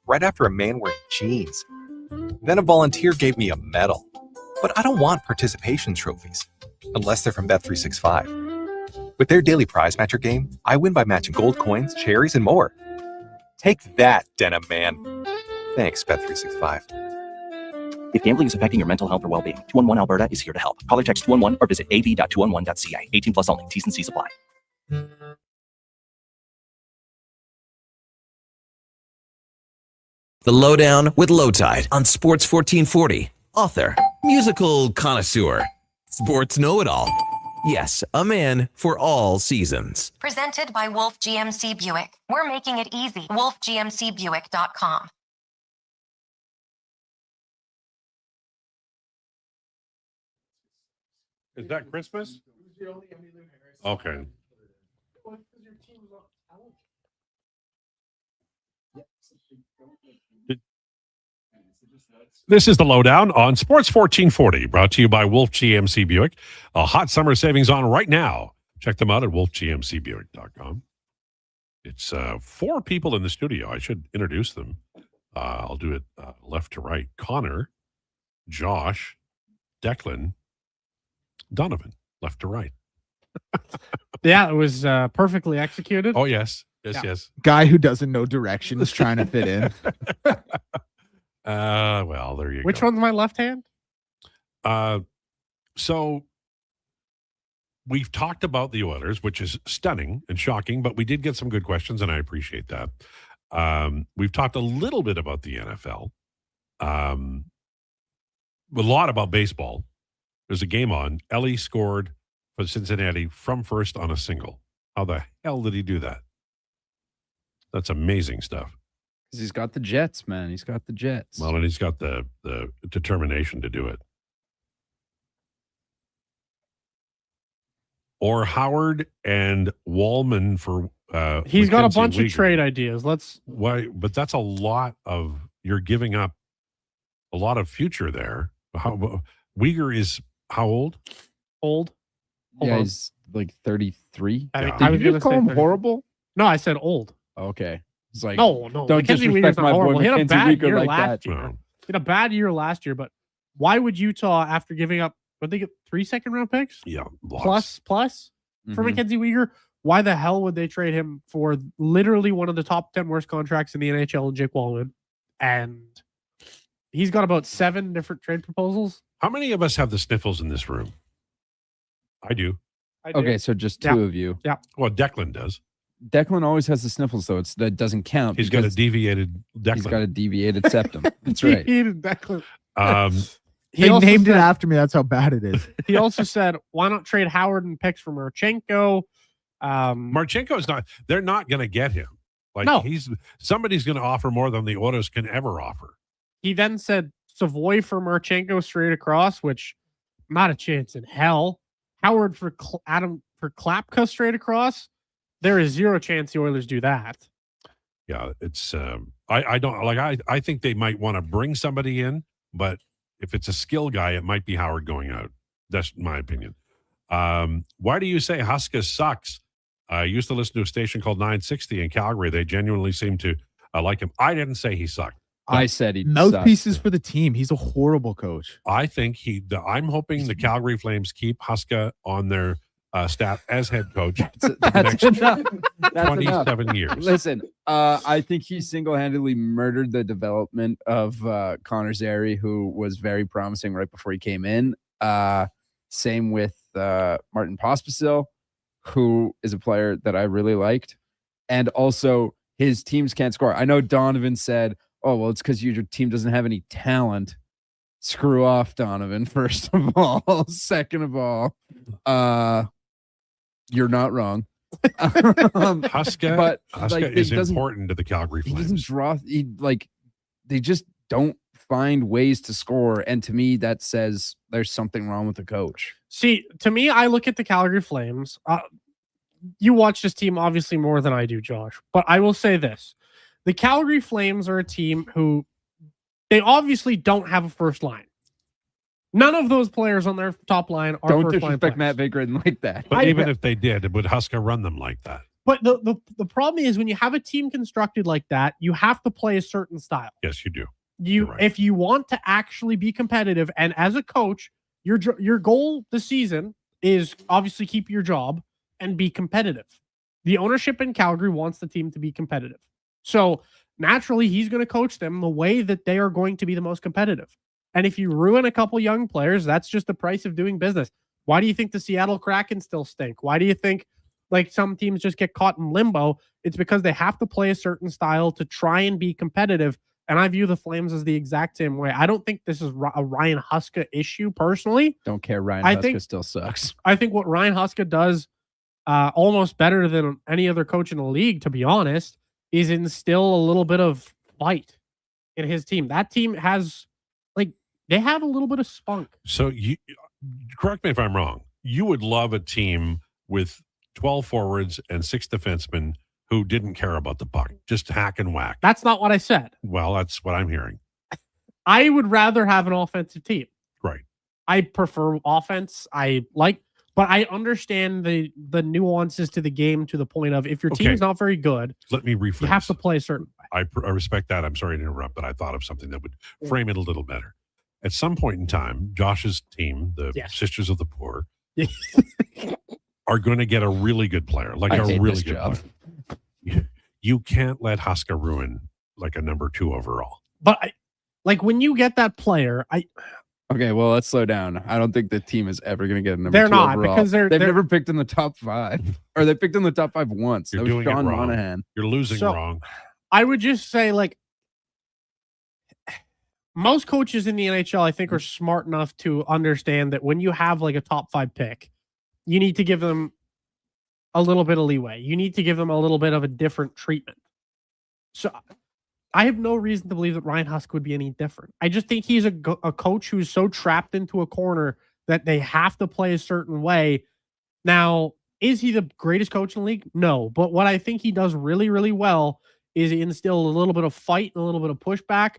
right after a man wearing jeans. Then a volunteer gave me a medal. But I don't want participation trophies, unless they're from Bet365. With their daily prize matcher game, I win by matching gold coins, cherries, and more. Take that, denim man. Thanks, Bet365. If gambling is affecting your mental health or well-being, 211 Alberta is here to help. Call or text 211 or visit ab.211.ca. 18 plus only. T's and C's apply. The Lowdown with Lowetide on Sports 1440. Author, musical connoisseur, sports know-it-all. Yes, a man for all seasons. Presented by Wolf GMC Buick. We're making it easy. WolfGMCBuick.com. Is that Christmas? Okay. This is the Lowdown on Sports 1440, brought to you by Wolf GMC Buick. A hot summer savings on right now. Check them out at wolfgmcbuick.com. It's 4 people in the studio. I should introduce them. I'll do it left to right. Connor, Josh, Declan, Donovan, left to right. Yeah, it was perfectly executed. Oh, yes. Yes. Guy who doesn't know directions trying to fit in. Well, there you go. Which one's my left hand? So we've talked about the Oilers, which is stunning and shocking, but we did get some good questions, and I appreciate that. We've talked a little bit about the NFL, a lot about baseball. There's a game on. Ellie scored for Cincinnati from first on a single. How the hell did he do that? That's amazing stuff. Because he's got the Jets, man. He's got the Jets. Well, and he's got the determination to do it. Or Howard and Wallman for he's got a Mackenzie bunch Weegar. of trade ideas. Why? But that's a lot of you're giving up a lot of future there. Weegar is how old? Old. Yeah, he's like 33. I Did was you gonna just call say him 30. horrible? No, I said old. Okay. It's like, no. don't Mackenzie disrespect Weegar's not my boy horrible. He had a Mackenzie bad Weegar year like last that. year. He had a bad year last year, but why would Utah, after giving up, what they get 3 second-round picks? Yeah, lots. Plus for Mackenzie Weegar, why the hell would they trade him for literally one of the top 10 worst contracts in the NHL, Jake Wallman? And he's got about 7 different trade proposals. How many of us have the sniffles in this room? I do. Okay, so just two of you. Yeah. Well, Declan does. Declan always has the sniffles, though. That doesn't count. He's got a because deviated Declan. He's got a deviated septum. That's right. Declan. They also named it said- after me. That's how bad it is. He also said, why not trade Howard and picks for Marchenko? Marchenko's not. They're not going to get him. Like No. somebody's going to offer more than the Oilers can ever offer. He then said Savoy for Marchenko straight across, which not a chance in hell. Howard for Adam for Klapka straight across. There is zero chance the Oilers do that. Yeah, it's. I don't like. I think they might want to bring somebody in, but if it's a skill guy, it might be Howard going out. That's my opinion. Why do you say Huska sucks? I used to listen to a station called 960 in Calgary. They genuinely seem to like him. I didn't say he sucked. I said he Mouthpieces for the team. He's a horrible coach. I think I'm hoping the Calgary Flames keep Huska on their staff as head coach That's enough. That's 27 enough. years. Listen, I think he single-handedly murdered the development of Connor Zary, who was very promising right before he came in. Same with Martin Pospisil, who is a player that I really liked. And also, his teams can't score. I know Donovan said, oh, well, it's because your team doesn't have any talent. Screw off, Donovan, first of all. Second of all, you're not wrong. Huska, but Huska is important to the Calgary He Flames. doesn't draw. They just don't find ways to score. And to me, that says there's something wrong with the coach. See, to me, I look at the Calgary Flames. You watch this team obviously more than I do, Josh. But I will say this. The Calgary Flames are a team who they obviously don't have a first line. None of those players on their top line are Don't first line disrespect players. Matt Vigran like that. But even if they did, would Huska run them like that? But the problem is when you have a team constructed like that, you have to play a certain style. Yes, you do. If you want to actually be competitive, and as a coach, your goal this season is obviously keep your job and be competitive. The ownership in Calgary wants the team to be competitive. So naturally, he's going to coach them the way that they are going to be the most competitive. And if you ruin a couple young players, that's just the price of doing business. Why do you think the Seattle Kraken still stink? Why do you think like some teams just get caught in limbo? It's because they have to play a certain style to try and be competitive. And I view the Flames as the exact same way. I don't think this is a Ryan Huska issue personally. Don't care. Ryan Huska still sucks. I think what Ryan Huska does almost better than any other coach in the league, to be honest, is instill a little bit of fight in his team. That team has, they have a little bit of spunk. So you correct me if I'm wrong. You would love a team with 12 forwards and 6 defensemen who didn't care about the puck, just hack and whack. That's not what I said. Well, that's what I'm hearing. I would rather have an offensive team. Right. I prefer offense. But I understand the nuances to the game to the point of if your team's not very good, let me rephrase. You have to play a certain way. I respect that. I'm sorry to interrupt, but I thought of something that would frame it a little better. At some point in time, Josh's team, the Sisters of the Poor, are going to get a really good player, like a really good player. You can't let Huska ruin like a number 2 overall. But when you get that player, Okay, well, let's slow down. I don't think the team is ever going to get a number 2 They're not, overall. because they've they're- never picked in the top 5, or they picked in the top 5 once. You're that was doing Sean it wrong. Monahan. You're losing So- wrong. I would just say most coaches in the NHL, I think, are smart enough to understand that when you have a top 5 pick, you need to give them a little bit of leeway. You need to give them a little bit of a different treatment. So I have no reason to believe that Ryan Huska would be any different. I just think he's a coach who's so trapped into a corner that they have to play a certain way. Now, is he the greatest coach in the league? No. But what I think he does really, really well is he instill a little bit of fight and a little bit of pushback.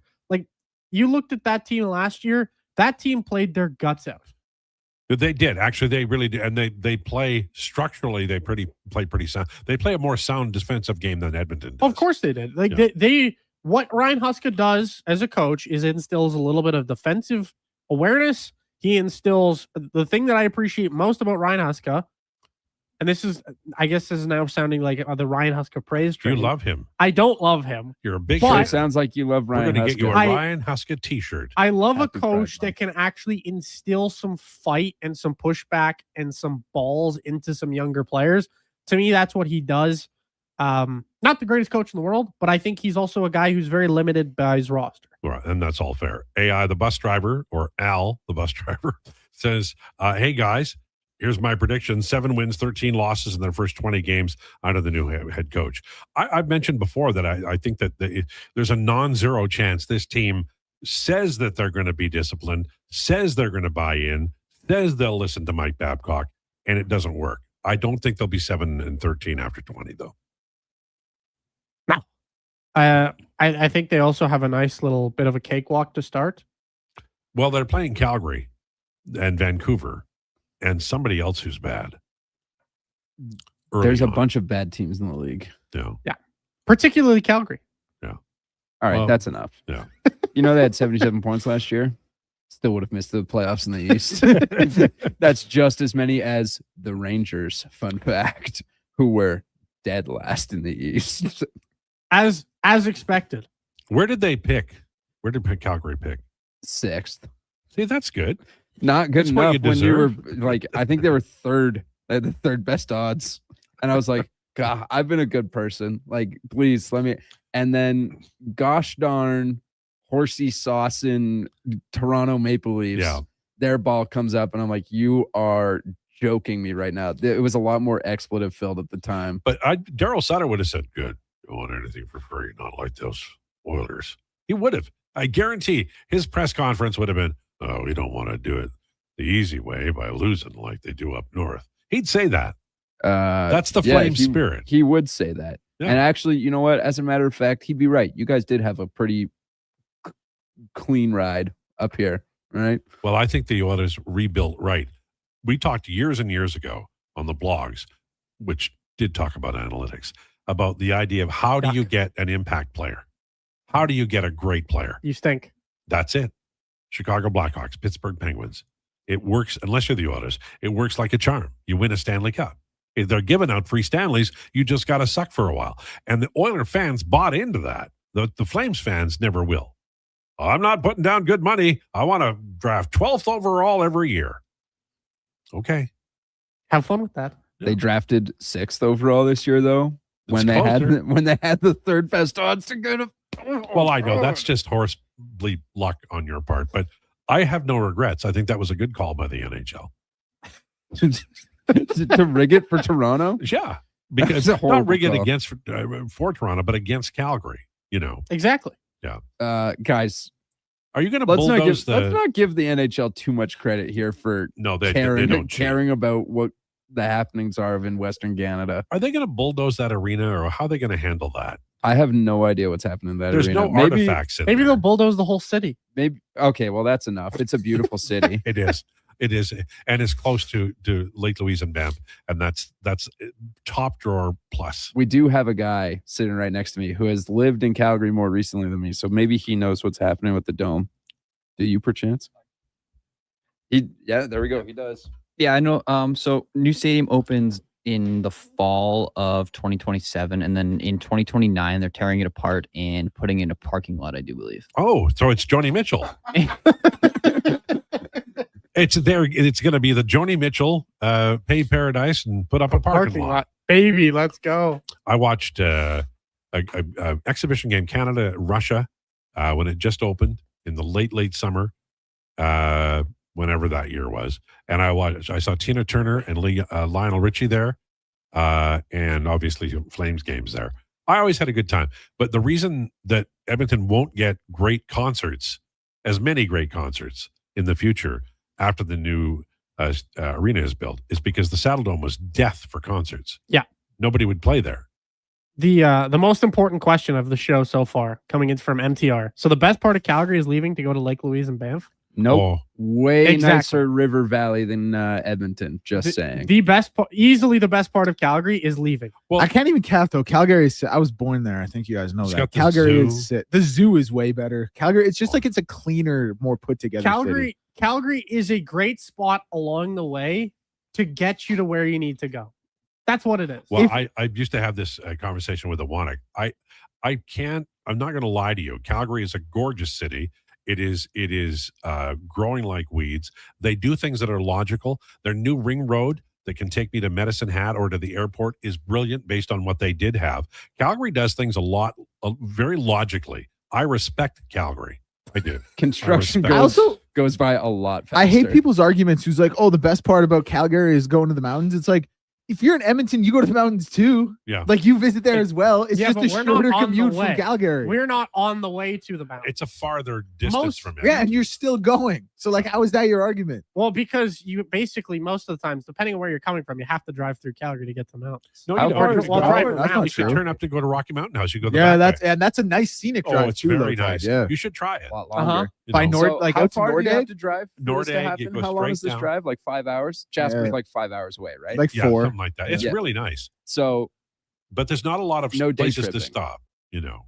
You looked at that team last year, that team played their guts out. They did. Actually, they really did. And they play structurally, they play pretty sound. They play a more sound defensive game than Edmonton does. Of course they did. They what Ryan Huska does as a coach is instills a little bit of defensive awareness. He instills the thing that I appreciate most about Ryan Huska, and this is, I guess, this is now sounding like the Ryan Huska praise train. You love him. I don't love him. You're a big But- It sounds like you love We're Ryan going to get you a Huska. Ryan Huska t-shirt. I love Happy a coach that can actually instill some fight and some pushback and some balls into some younger players. To me, that's what he does. Not the greatest coach in the world, but I think he's also a guy who's very limited by his roster. Right, and that's all fair. AI, the bus driver, or Al, the bus driver, says, hey, guys, here's my prediction. 7 wins, 13 losses in their first 20 games under the new head coach. I've mentioned before that I think that there's a non-zero chance this team says that they're going to be disciplined, says they're going to buy in, says they'll listen to Mike Babcock, and it doesn't work. I don't think they'll be 7-13 after 20, though. I think they also have a nice little bit of a cakewalk to start. Well, they're playing Calgary and Vancouver and somebody else who's bad. There's a bunch of bad teams in the league. Yeah. Particularly Calgary. Yeah. All right, Well, that's enough. Yeah. You know they had 77 points last year? Still would have missed the playoffs in the East. That's just as many as the Rangers, fun fact, who were dead last in the East. As expected. Where did they pick? Where did Calgary pick? 6th. See, that's good. Not good That's what enough you when you were deserve. like, I think they were 3rd. They had the 3rd best odds. And I was like, God, I've been a good person. Like, please let me. And then, gosh darn, horsey sauce in Toronto Maple Leafs. Yeah. Their ball comes up, and I'm like, you are joking me right now. It was a lot more expletive filled at the time. But Daryl Sutter would have said, good. Don't want anything for free, not like those Oilers. He would have. I guarantee his press conference would have been, oh, we don't want to do it the easy way by losing like they do up north. He'd say that. That's the Flame spirit. He would say that. Yeah. And actually, you know what? As a matter of fact, he'd be right. You guys did have a pretty clean ride up here, right? Well, I think the Oilers rebuilt right. We talked years and years ago on the blogs, which did talk about analytics, about the idea of how do you get an impact player? How do you get a great player? You stink. That's it. Chicago Blackhawks, Pittsburgh Penguins. It works, unless you're the Oilers, it works like a charm. You win a Stanley Cup. If they're giving out free Stanleys, you just got to suck for a while. And the Oiler fans bought into that. The Flames fans never will. I'm not putting down good money. I want to draft 12th overall every year. Okay. Have fun with that. They drafted 6th overall this year, though. When they had the 3rd best odds to go to. Well, I know that's just horse bleep luck on your part, but I have no regrets. I think that was a good call by the NHL. To rig it for Toronto? Yeah. Because not rig it against for Toronto, but against Calgary, you know. Exactly. Yeah. Guys, are you going to let's bulldoze not give the NHL too much credit here for they don't caring about what the happenings are in Western Canada. Are they going to bulldoze that arena, or how are they going to handle that? I have no idea what's happening in that There's arena. no artifacts in Maybe they'll bulldoze the whole city. Maybe. Okay, well, that's enough. It's a beautiful city. It is. It is. And it's close to Lake Louise and Banff. And that's top drawer plus. We do have a guy sitting right next to me who has lived in Calgary more recently than me. So maybe he knows what's happening with the Dome. Do you, perchance? Yeah, there we go. He does. Yeah, I know. So new stadium opens in the fall of 2027, and then in 2029 they're tearing it apart and putting it in a parking lot, I do believe. Oh, so it's Joni Mitchell. It's going to be the Joni Mitchell pay paradise and put up a parking lot. Baby, let's go. I watched a exhibition game, Canada Russia, when it just opened in the late summer. Whenever that year was. And I saw Tina Turner and Lionel Richie there, and obviously Flames games there. I always had a good time. But the reason that Edmonton won't get as many great concerts in the future after the new arena is built is because the Saddle Dome was death for concerts. Yeah. Nobody would play there. The most important question of the show so far coming in from MTR. So the best part of Calgary is leaving to go to Lake Louise and Banff? Nope. Oh. Way nicer River Valley than Edmonton. Saying. The best, easily the best part of Calgary is leaving. Well, I can't even cap though. Calgary is. I was born there. I think you guys know that. Calgary is. The zoo is way better. Calgary. It's just like it's a cleaner, more put together. Calgary is a great spot along the way to get you to where you need to go. That's what it is. Well, I used to have this conversation with Awanek. I'm not going to lie to you. Calgary is a gorgeous city. It is growing like weeds. They do things that are logical. Their new ring road that can take me to Medicine Hat or to the airport is brilliant based on what they did have. Calgary does things very logically. I respect Calgary. I do. Construction goes by a lot faster. I hate people's arguments who's like, oh, the best part about Calgary is going to the mountains. It's like, if you're in Edmonton, you go to the mountains too. Yeah. Like you visit there as well. It's just a shorter commute from Calgary. We're not on the way to the mountains. It's a farther distance from it. Yeah, and you're still going. So like, how is that your argument? Well, because you basically most of the times, depending on where you're coming from, you have to drive through Calgary to get to the mountains. No, you don't. You should turn up to go to Rocky Mountain House. You go. That's a nice scenic drive. Oh, it's very nice. Yeah, you should try it. A lot longer. By how far do you have to drive? Nordegg. How long is this drive? Like 5 hours? Jasper's like 5 hours away, right? Like 4. Something like that. It's really nice. So, but there's not a lot of places to stop. You know.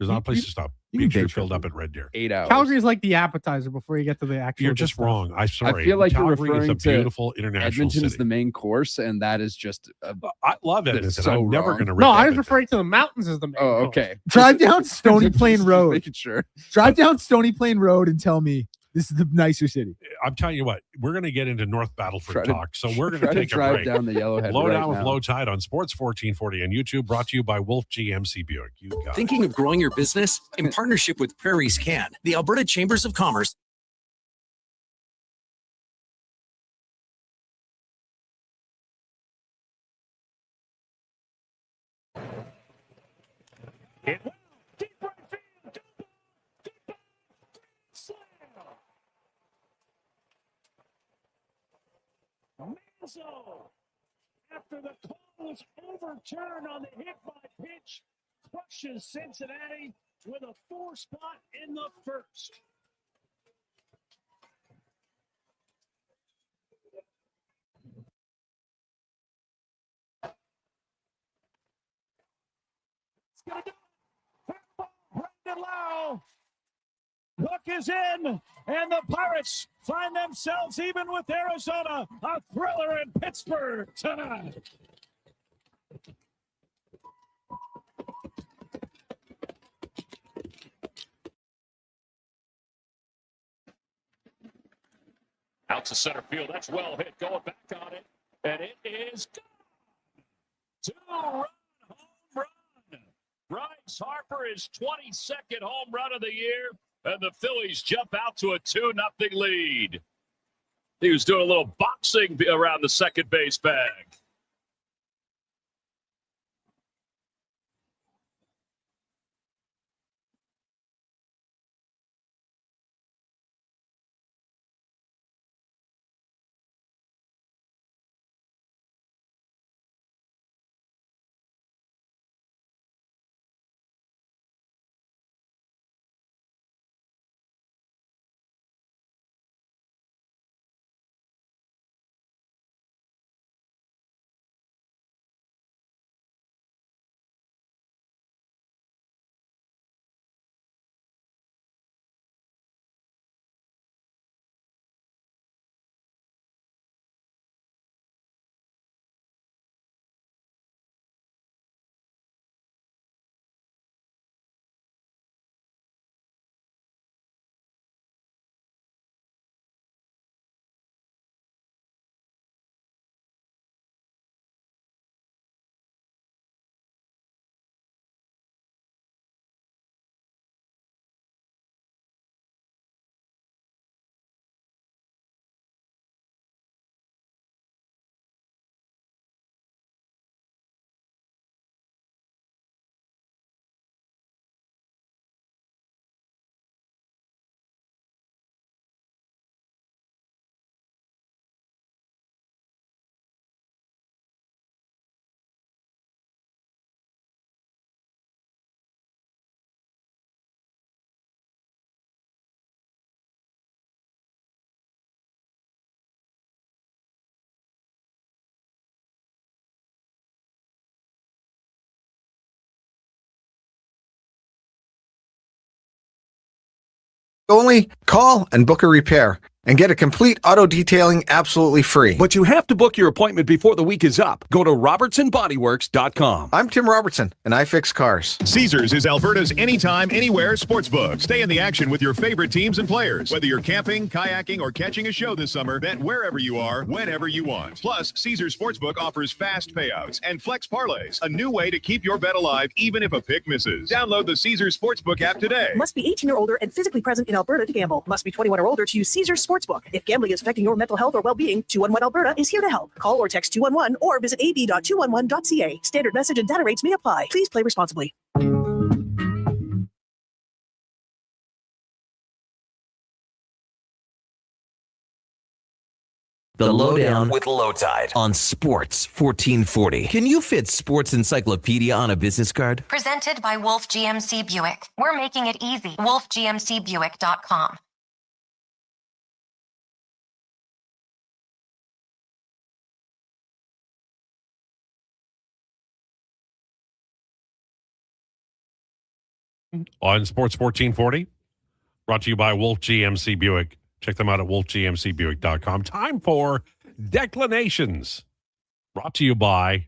There's not a place to stop. you can Make sure you're take filled up at Red Deer. 8 hours. Calgary is like the appetizer before you get to the actual. You're good just stuff. wrong. I'm sorry. I feel like Calgary you're referring is a beautiful to international Edmonton is city. the main course, and that is just. I love that Edmonton. is so I'm never wrong. going to. No, I was referring to the mountains as the main. Oh, course. okay. Drive down Stony Plain Just Road. making sure. Drive down Stony Plain Road and tell me this is the nicer city. I'm telling you what, we're going to get into North Battleford talk. So we're going try to to take a drive break. down the Yellowhead Lowdown right with now. Lowetide on Sports 1440 and YouTube, brought to you by Wolf GMC Buick. You got it. Thinking of growing your business? In partnership with Prairie's Can, the Alberta Chambers of Commerce. Manzo, after the call was overturned on the hit by pitch, crushes Cincinnati with a 4 spot in the first. It's gonna do it. Brendan Lau. Hook is in, and the Pirates find themselves even with Arizona. A thriller in Pittsburgh tonight. Out to center field. That's well hit. Going back on it, and it is gone. 2-run home run. Bryce Harper is 22nd home run of the year. And the Phillies jump out to a 2-0 lead. He was doing a little boxing around the second base bag. Only call and book a repair and get a complete auto detailing absolutely free. But you have to book your appointment before the week is up. Go to RobertsonBodyWorks.com. I'm Tim Robertson, and I fix cars. Caesars is Alberta's anytime, anywhere sportsbook. Stay in the action with your favorite teams and players. Whether you're camping, kayaking, or catching a show this summer, bet wherever you are, whenever you want. Plus, Caesars Sportsbook offers fast payouts and flex parlays, a new way to keep your bet alive even if a pick misses. Download the Caesars Sportsbook app today. Must be 18 or older and physically present in Alberta to gamble. Must be 21 or older to use Caesars Sportsbook. If gambling is affecting your mental health or well-being, 211 Alberta is here to help. Call or text 211 or visit ab.211.ca. Standard message and data rates may apply. Please play responsibly. The Lowdown with Lowetide on Sports 1440. Can you fit sports encyclopedia on a business card? Presented by Wolf GMC Buick. We're making it easy. WolfGMCBuick.com. on Sports 1440. Brought to you by Wolf GMC Buick. Check them out at wolfgmcbuick.com. Time for Declinations. Brought to you by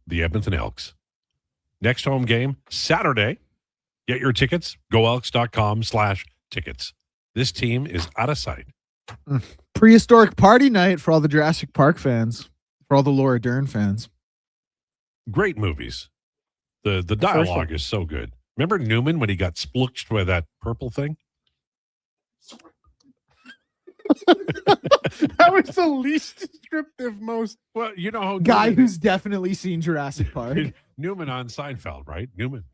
the Edmonton Elks. Next home game, Saturday. Get your tickets. GoElks.com/tickets. This team is out of sight. Prehistoric party night for all the Jurassic Park fans, for all the Laura Dern fans. Great movies. The dialogue is so good. Remember Newman when he got splooched by that purple thing? That was the least descriptive, most. Well, you know how Guy Newman who's definitely seen Jurassic Park. Newman on Seinfeld, right? Newman.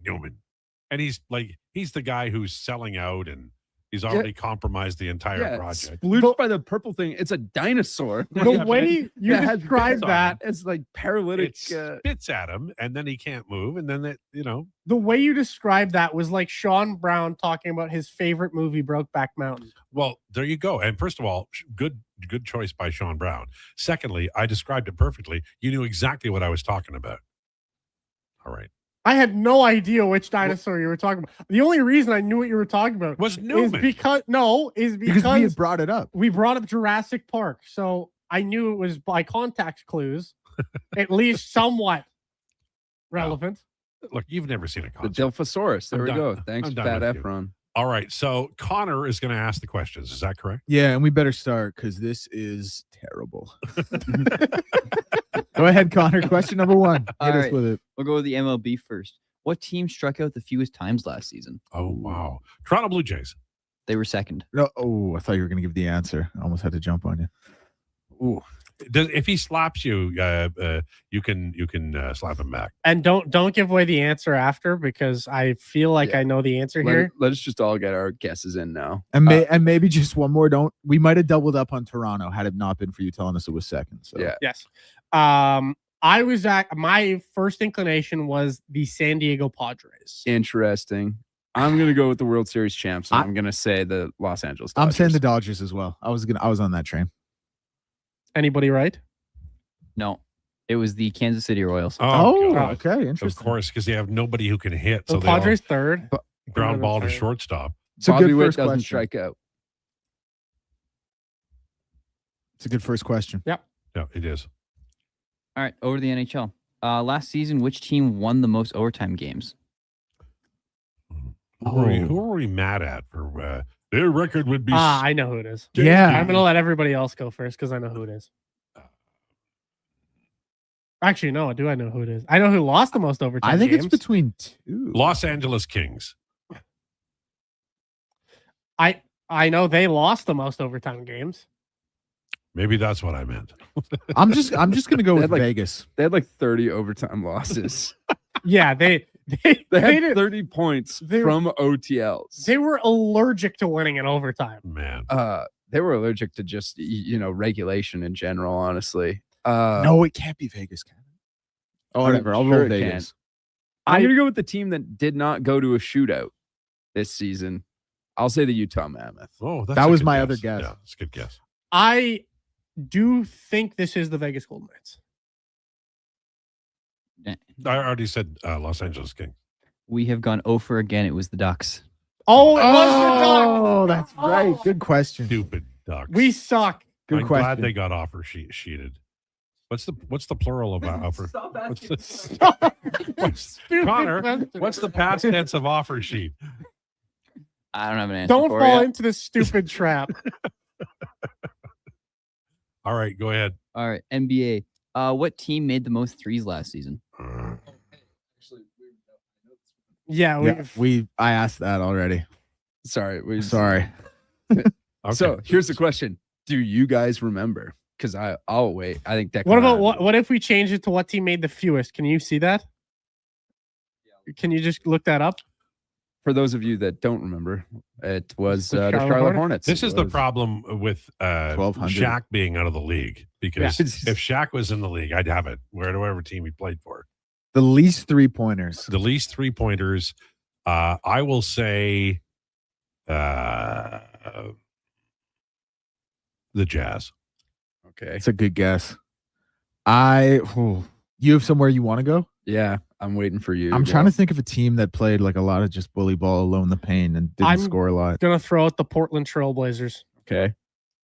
And he's the guy who's selling out and he's already compromised the entire project. Splooched by the purple thing. It's a dinosaur. The way you describe that, it's like paralytic. It spits at him, and then he can't move, and then the way you described that was like Sean Brown talking about his favorite movie, Brokeback Mountain. Well, there you go. And first of all, good choice by Sean Brown. Secondly, I described it perfectly. You knew exactly what I was talking about. All right. I had no idea which dinosaur you were talking about. The only reason I knew what you were talking about was Newman. Because we had brought it up. We brought up Jurassic Park, so I knew it was by context clues, at least somewhat relevant. Look, you've never seen a The concert. Dilphosaurus. There I'm we done. go. Thanks, I'm done Pat with you. Efron. All right, so Connor is going to ask the questions. Is that correct? Yeah, and we better start because this is terrible. Go ahead, Connor. Question number 1. Hit All us right. with it. We'll go with the MLB first. What team struck out the fewest times last season? Oh, wow. Toronto Blue Jays. They were second. No, I thought you were going to give the answer. I almost had to jump on you. Ooh. If he slaps you, you can slap him back. And don't give away the answer after because I feel like I know the answer here. Let us just all get our guesses in now. And maybe just one more. We might have doubled up on Toronto had it not been for you telling us it was second. So Yeah. Yes. I was my first inclination was the San Diego Padres. Interesting. I'm gonna go with the World Series champs. And I'm gonna say the Los Angeles Dodgers. I'm saying the Dodgers as well. I was on that train. Anybody right? No, it was the Kansas City Royals. Oh, God. Okay, Of course, because they have nobody who can hit. The So they all Padres third. ground ball to shortstop. It's a Bobby good Witt first doesn't question. strike out. It's a good first question. Yep. Yeah, it is. All right, over to the NHL. Last season, which team won the most overtime games? Who are we mad at for their record would be? I know who it is. Yeah. I'm gonna let everybody else go first because I know who it is. Actually, no. Do I know who it is? I know who lost the most overtime. I think games. it's between 2. Los Angeles Kings. I know they lost the most overtime games. Maybe that's what I meant. I'm just gonna go They with had Vegas. They had like 30 overtime losses. Yeah, they They had did- 30 points from OTLs. They were allergic to winning in overtime. Man. They were allergic to just regulation in general, honestly. No, it can't be Vegas. Can it? Oh, whatever. I'll roll it Vegas. I'm gonna go with the team that did not go to a shootout this season. I'll say the Utah Mammoth. Oh, That was my other guess. Yeah, that's a good guess. I do think this is the Vegas Golden Knights. I already said Los Angeles Kings. We have gone over again. It was the Ducks. Oh, it was the Ducks. Oh, that's right. Good question. Stupid Ducks. We suck. Good I'm question. glad they got offer sheeted. What's the plural of offer? Connor, what's the past tense of offer sheet? I don't have an answer. Don't for fall ya. into this stupid trap. All right, go ahead. All right, NBA. What team made the most threes last season? Yeah, I asked that already. Sorry. Sorry. So here's the question: do you guys remember? Because I'll wait. I think Declan. What about what if we change it to what team made the fewest? Can you see that? Can you just look that up? For those of you that don't remember, it was the Charlotte Charlotte Hornets? Hornets. This It is the was- problem with 1200. Shaq being out of the league because Yeah. if Shaq was in the league, I'd have it whatever team he played for. The least 3-pointers. The least 3-pointers. I will say the Jazz. Okay. It's a good guess. You have somewhere you want to go? Yeah. I'm waiting for you. I'm trying to think of a team that played like a lot of just bully ball, alone the pain, and didn't score a lot. Gonna throw out the Portland Trailblazers. Okay,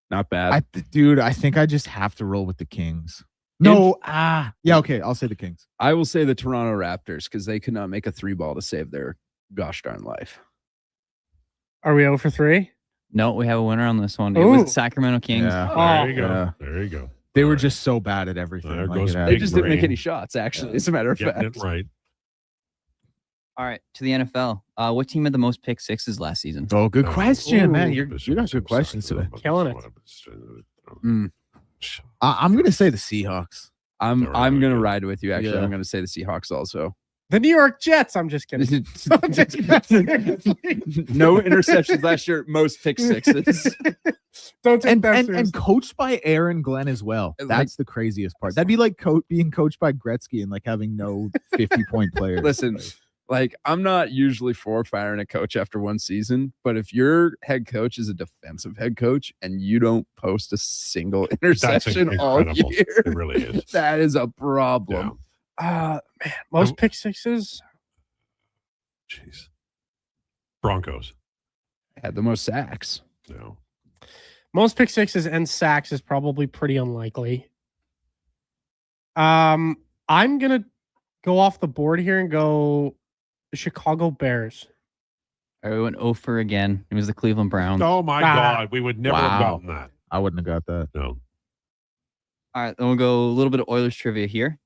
not bad. I think I just have to roll with the Kings. No, yeah, okay, I'll say the Kings. I will say the Toronto Raptors because they could not make a 3-ball to save their gosh darn life. Are we 0 for 3? No, we have a winner on this one. It was the Sacramento Kings. There you go. There you go. They were just so bad at everything. There like goes it They just didn't make any shots, actually, as a matter of Getting fact. it right. All right, to the NFL. What team had the most pick sixes last season? Oh, good question, man. You got good questions today. Killing it. I'm gonna say the Seahawks. I'm gonna ride with you. Actually, I'm gonna say the Seahawks also. The New York Jets. I'm just kidding. No interceptions last year. Most pick sixes. Don't take that and seriously. coached by Aaron Glenn as well. That's the craziest part. That'd be like being coached by Gretzky and like having no 50-point players. Listen, like I'm not usually for firing a coach after one season, but if your head coach is a defensive head coach and you don't post a single interception all incredible. year, It really is. that is a problem. Man, most pick sixes. Jeez. Broncos. Had the most sacks. No. Most pick sixes and sacks is probably pretty unlikely. I'm gonna go off the board here and go the Chicago Bears. All right, we went 0 for again. It was the Cleveland Browns. Oh my God. We would never have Wow. gotten that. I wouldn't have got that. No. All right, then we'll go a little bit of Oilers trivia here.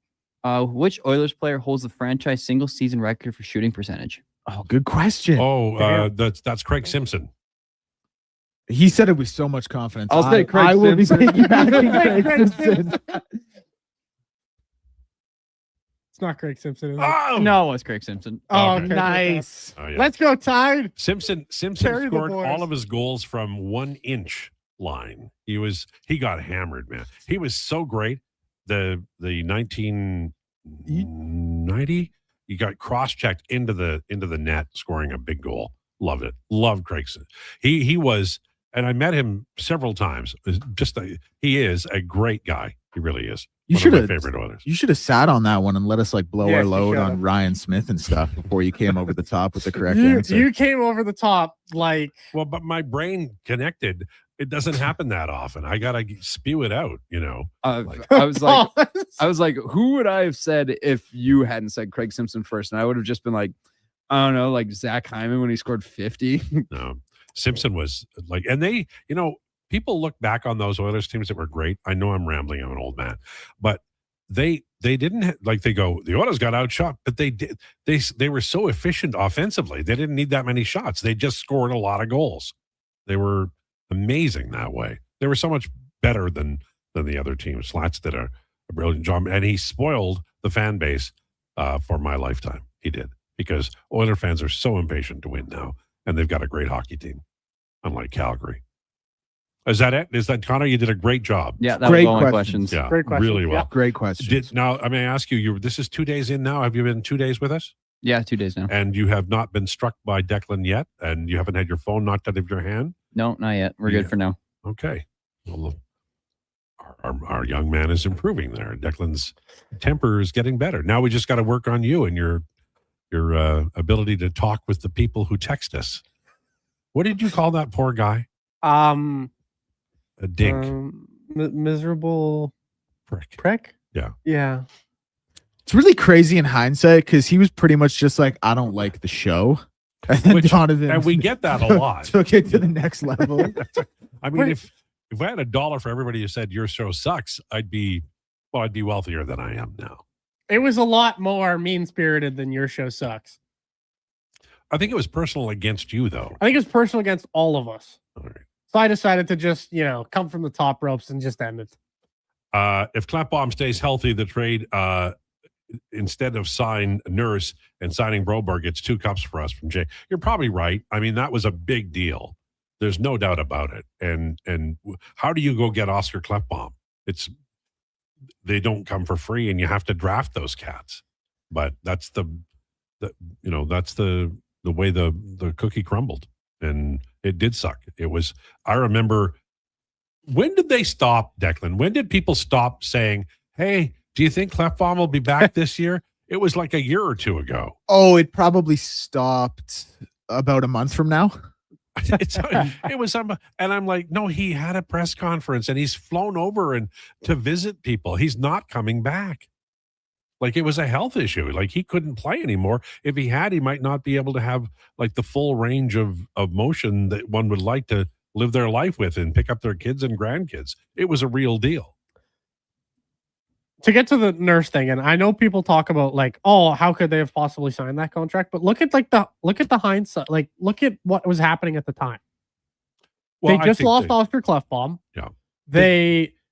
Which Oilers player holds the franchise single season record for shooting percentage? Oh, good question. Oh, that's Craig Simpson. He said it with so much confidence. I'll say Craig I will be Simpson. piggybacking Craig Simpson. It's not Craig Simpson. Is it? Oh, No, it was Craig Simpson. Oh, okay. okay. Nice. Oh, yeah. Let's go, Tide. Simpson Carry the scored boys. all of his goals from 1 inch line. He got hammered, man. He was so great. The 1990, he got cross-checked into the net, scoring a big goal. Loved it. Loved Craigson. He was, and I met him several times. He is a great guy. He really is. You One should of have. my favorite Oilers. You should have sat on that one and let us like blow Yes, our you load should've. on Ryan Smith and stuff before you came over the top with the correct You, answer. you came over the top like Well, but my brain connected. It doesn't happen that often. I gotta spew it out, you know. I was like, who would I have said if you hadn't said Craig Simpson first? And I would have just been like, I don't know, like Zach Hyman when he scored 50. No, Simpson was like, and they, you know, people look back on those Oilers teams that were great. I know I'm rambling. I'm an old man, but they didn't like, they go, the Oilers got outshot, but they did. They were so efficient offensively. They didn't need that many shots. They just scored a lot of goals. They were amazing that way. They were so much better than the other teams. Slats did a brilliant job, and he spoiled the fan base for my lifetime. He did, because Oiler fans are so impatient to win now, and they've got a great hockey team, unlike Calgary. Is that it? Is that, Connor? You did a great job. Yeah, that was all my questions. Yeah, Great questions. really well. Yeah. Great question. Now, I may ask you. This is 2 days in now. Have you been 2 days with us? Yeah, 2 days now. And you have not been struck by Declan yet, and you haven't had your phone knocked out of your hand? No, not yet. We're good for now. Okay. Well, our young man is improving there. Declan's temper is getting better. Now we just got to work on you and your ability to talk with the people who text us. What did you call that poor guy? A dink. Miserable prick. Yeah. Yeah. It's really crazy in hindsight because he was pretty much just like, I don't like the show. And then Donovan And we get that a lot. took it to the next level. I mean, if I had $1 for everybody who said your show sucks, I'd be wealthier than I am now. It was a lot more mean-spirited than your show sucks. I think it was personal against you, though. I think it was personal against all of us. All right. So I decided to just, come from the top ropes and just end it. If Clapbaum stays healthy, the trade, instead of sign Nurse and signing Broberg, it's 2 cups for us from Jay. You're probably right. I mean, that was a big deal. There's no doubt about it. And how do you go get Oscar Clapbaum? They don't come for free, and you have to draft those cats. But that's the way the cookie crumbled, and it did suck. I remember, when did they stop, Declan? When did people stop saying, hey, do you think Clapbaum will be back this year? It was like a year or two ago. Oh, it probably stopped about a month from now. It was and I'm like, no, he had a press conference and he's flown over and to visit people. He's not coming back. Like, it was a health issue. Like, he couldn't play anymore. If he had, he might not be able to have like the full range of motion that one would like to live their life with and pick up their kids and grandkids. It was a real deal. To get to the Nurse thing, and I know people talk about like, oh, how could they have possibly signed that contract? But look at the hindsight. Like, look at what was happening at the time. Well, they just lost Oscar Clefbaum. Yeah.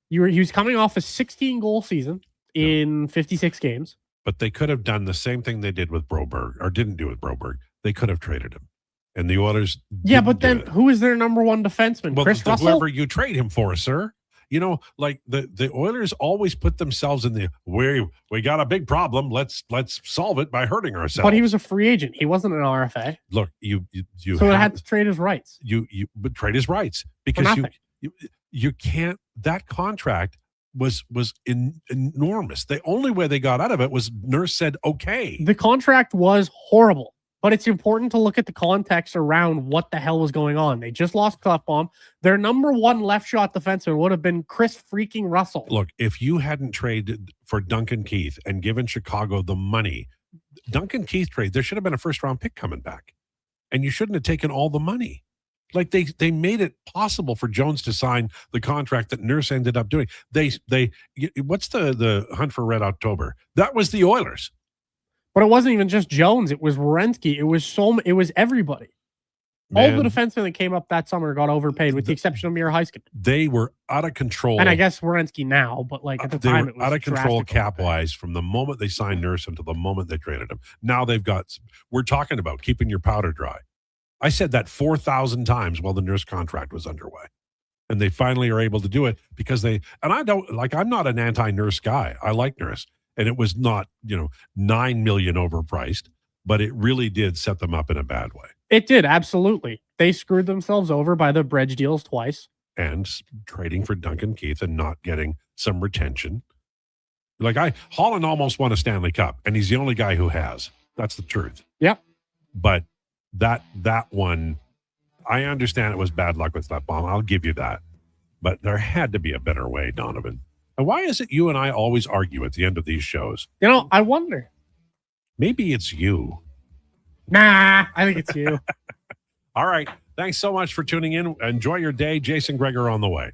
He was coming off a 16-goal season in 56 games. But they could have done the same thing they did with Broberg, or didn't do with Broberg. They could have traded him. And the Oilers but then who is their number one defenseman? Well, Chris Russell? whoever you trade him for, sir. You know, like the Oilers always put themselves in the we got a big problem. Let's solve it by hurting ourselves. But he was a free agent. He wasn't an RFA. Look, you so it had to trade his rights. But trade his rights because you can't. That contract was enormous. The only way they got out of it was Nurse said okay. The contract was horrible. But it's important to look at the context around what the hell was going on. They just lost Clefbaum. Their number one left shot defenseman would have been Chris freaking Russell. Look, if you hadn't traded for Duncan Keith and given Chicago the money, Duncan Keith trade, there should have been a first-round pick coming back. And you shouldn't have taken all the money. Like they made it possible for Jones to sign the contract that Nurse ended up doing. What's the hunt for Red October? That was the Oilers. But it wasn't even just Jones. It was Werenski. It was everybody. Man. All the defensemen that came up that summer got overpaid, with the exception of Mira Heiskanen. They were out of control. And I guess Werenski now, but like at the time, it was out of control cap-wise from the moment they signed Nurse until the moment they traded him. Now we're talking about keeping your powder dry. I said that 4,000 times while the Nurse contract was underway. And they finally are able to do it because I'm not an anti-Nurse guy. I like Nurse. And it was not, $9 million overpriced, but it really did set them up in a bad way. It did, absolutely. They screwed themselves over by the Bredge deals twice. And trading for Duncan Keith and not getting some retention. Holland almost won a Stanley Cup, and he's the only guy who has. That's the truth. Yep. But that one, I understand it was bad luck with that bomb. I'll give you that. But there had to be a better way, Donovan. And why is it you and I always argue at the end of these shows? I wonder. Maybe it's you. Nah, I think it's you. All right. Thanks so much for tuning in. Enjoy your day. Jason Krueger on the way.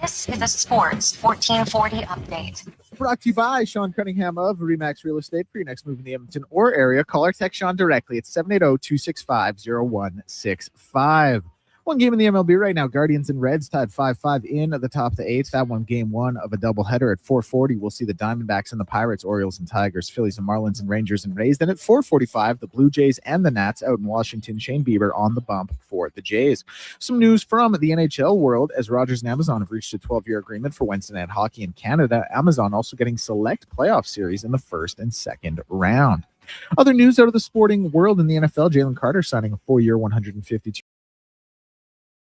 This is a Sports 1440 update. Brought to you by Sean Cunningham of Remax Real Estate. For your next move in the Edmonton or area, call or text Sean directly at 780-265-0165. One game in the MLB right now, Guardians and Reds tied 5-5 in at the top of the eighth. That one, game one of a doubleheader at 4:40. We'll see the Diamondbacks and the Pirates, Orioles and Tigers, Phillies and Marlins and Rangers and Rays. Then at 4:45, the Blue Jays and the Nats out in Washington. Shane Bieber on the bump for the Jays. Some news from the NHL world as Rogers and Amazon have reached a 12-year agreement for Wednesday Night Hockey in Canada. Amazon also getting select playoff series in the first and second round. Other news out of the sporting world in the NFL, Jalen Carter signing a 4-year, $152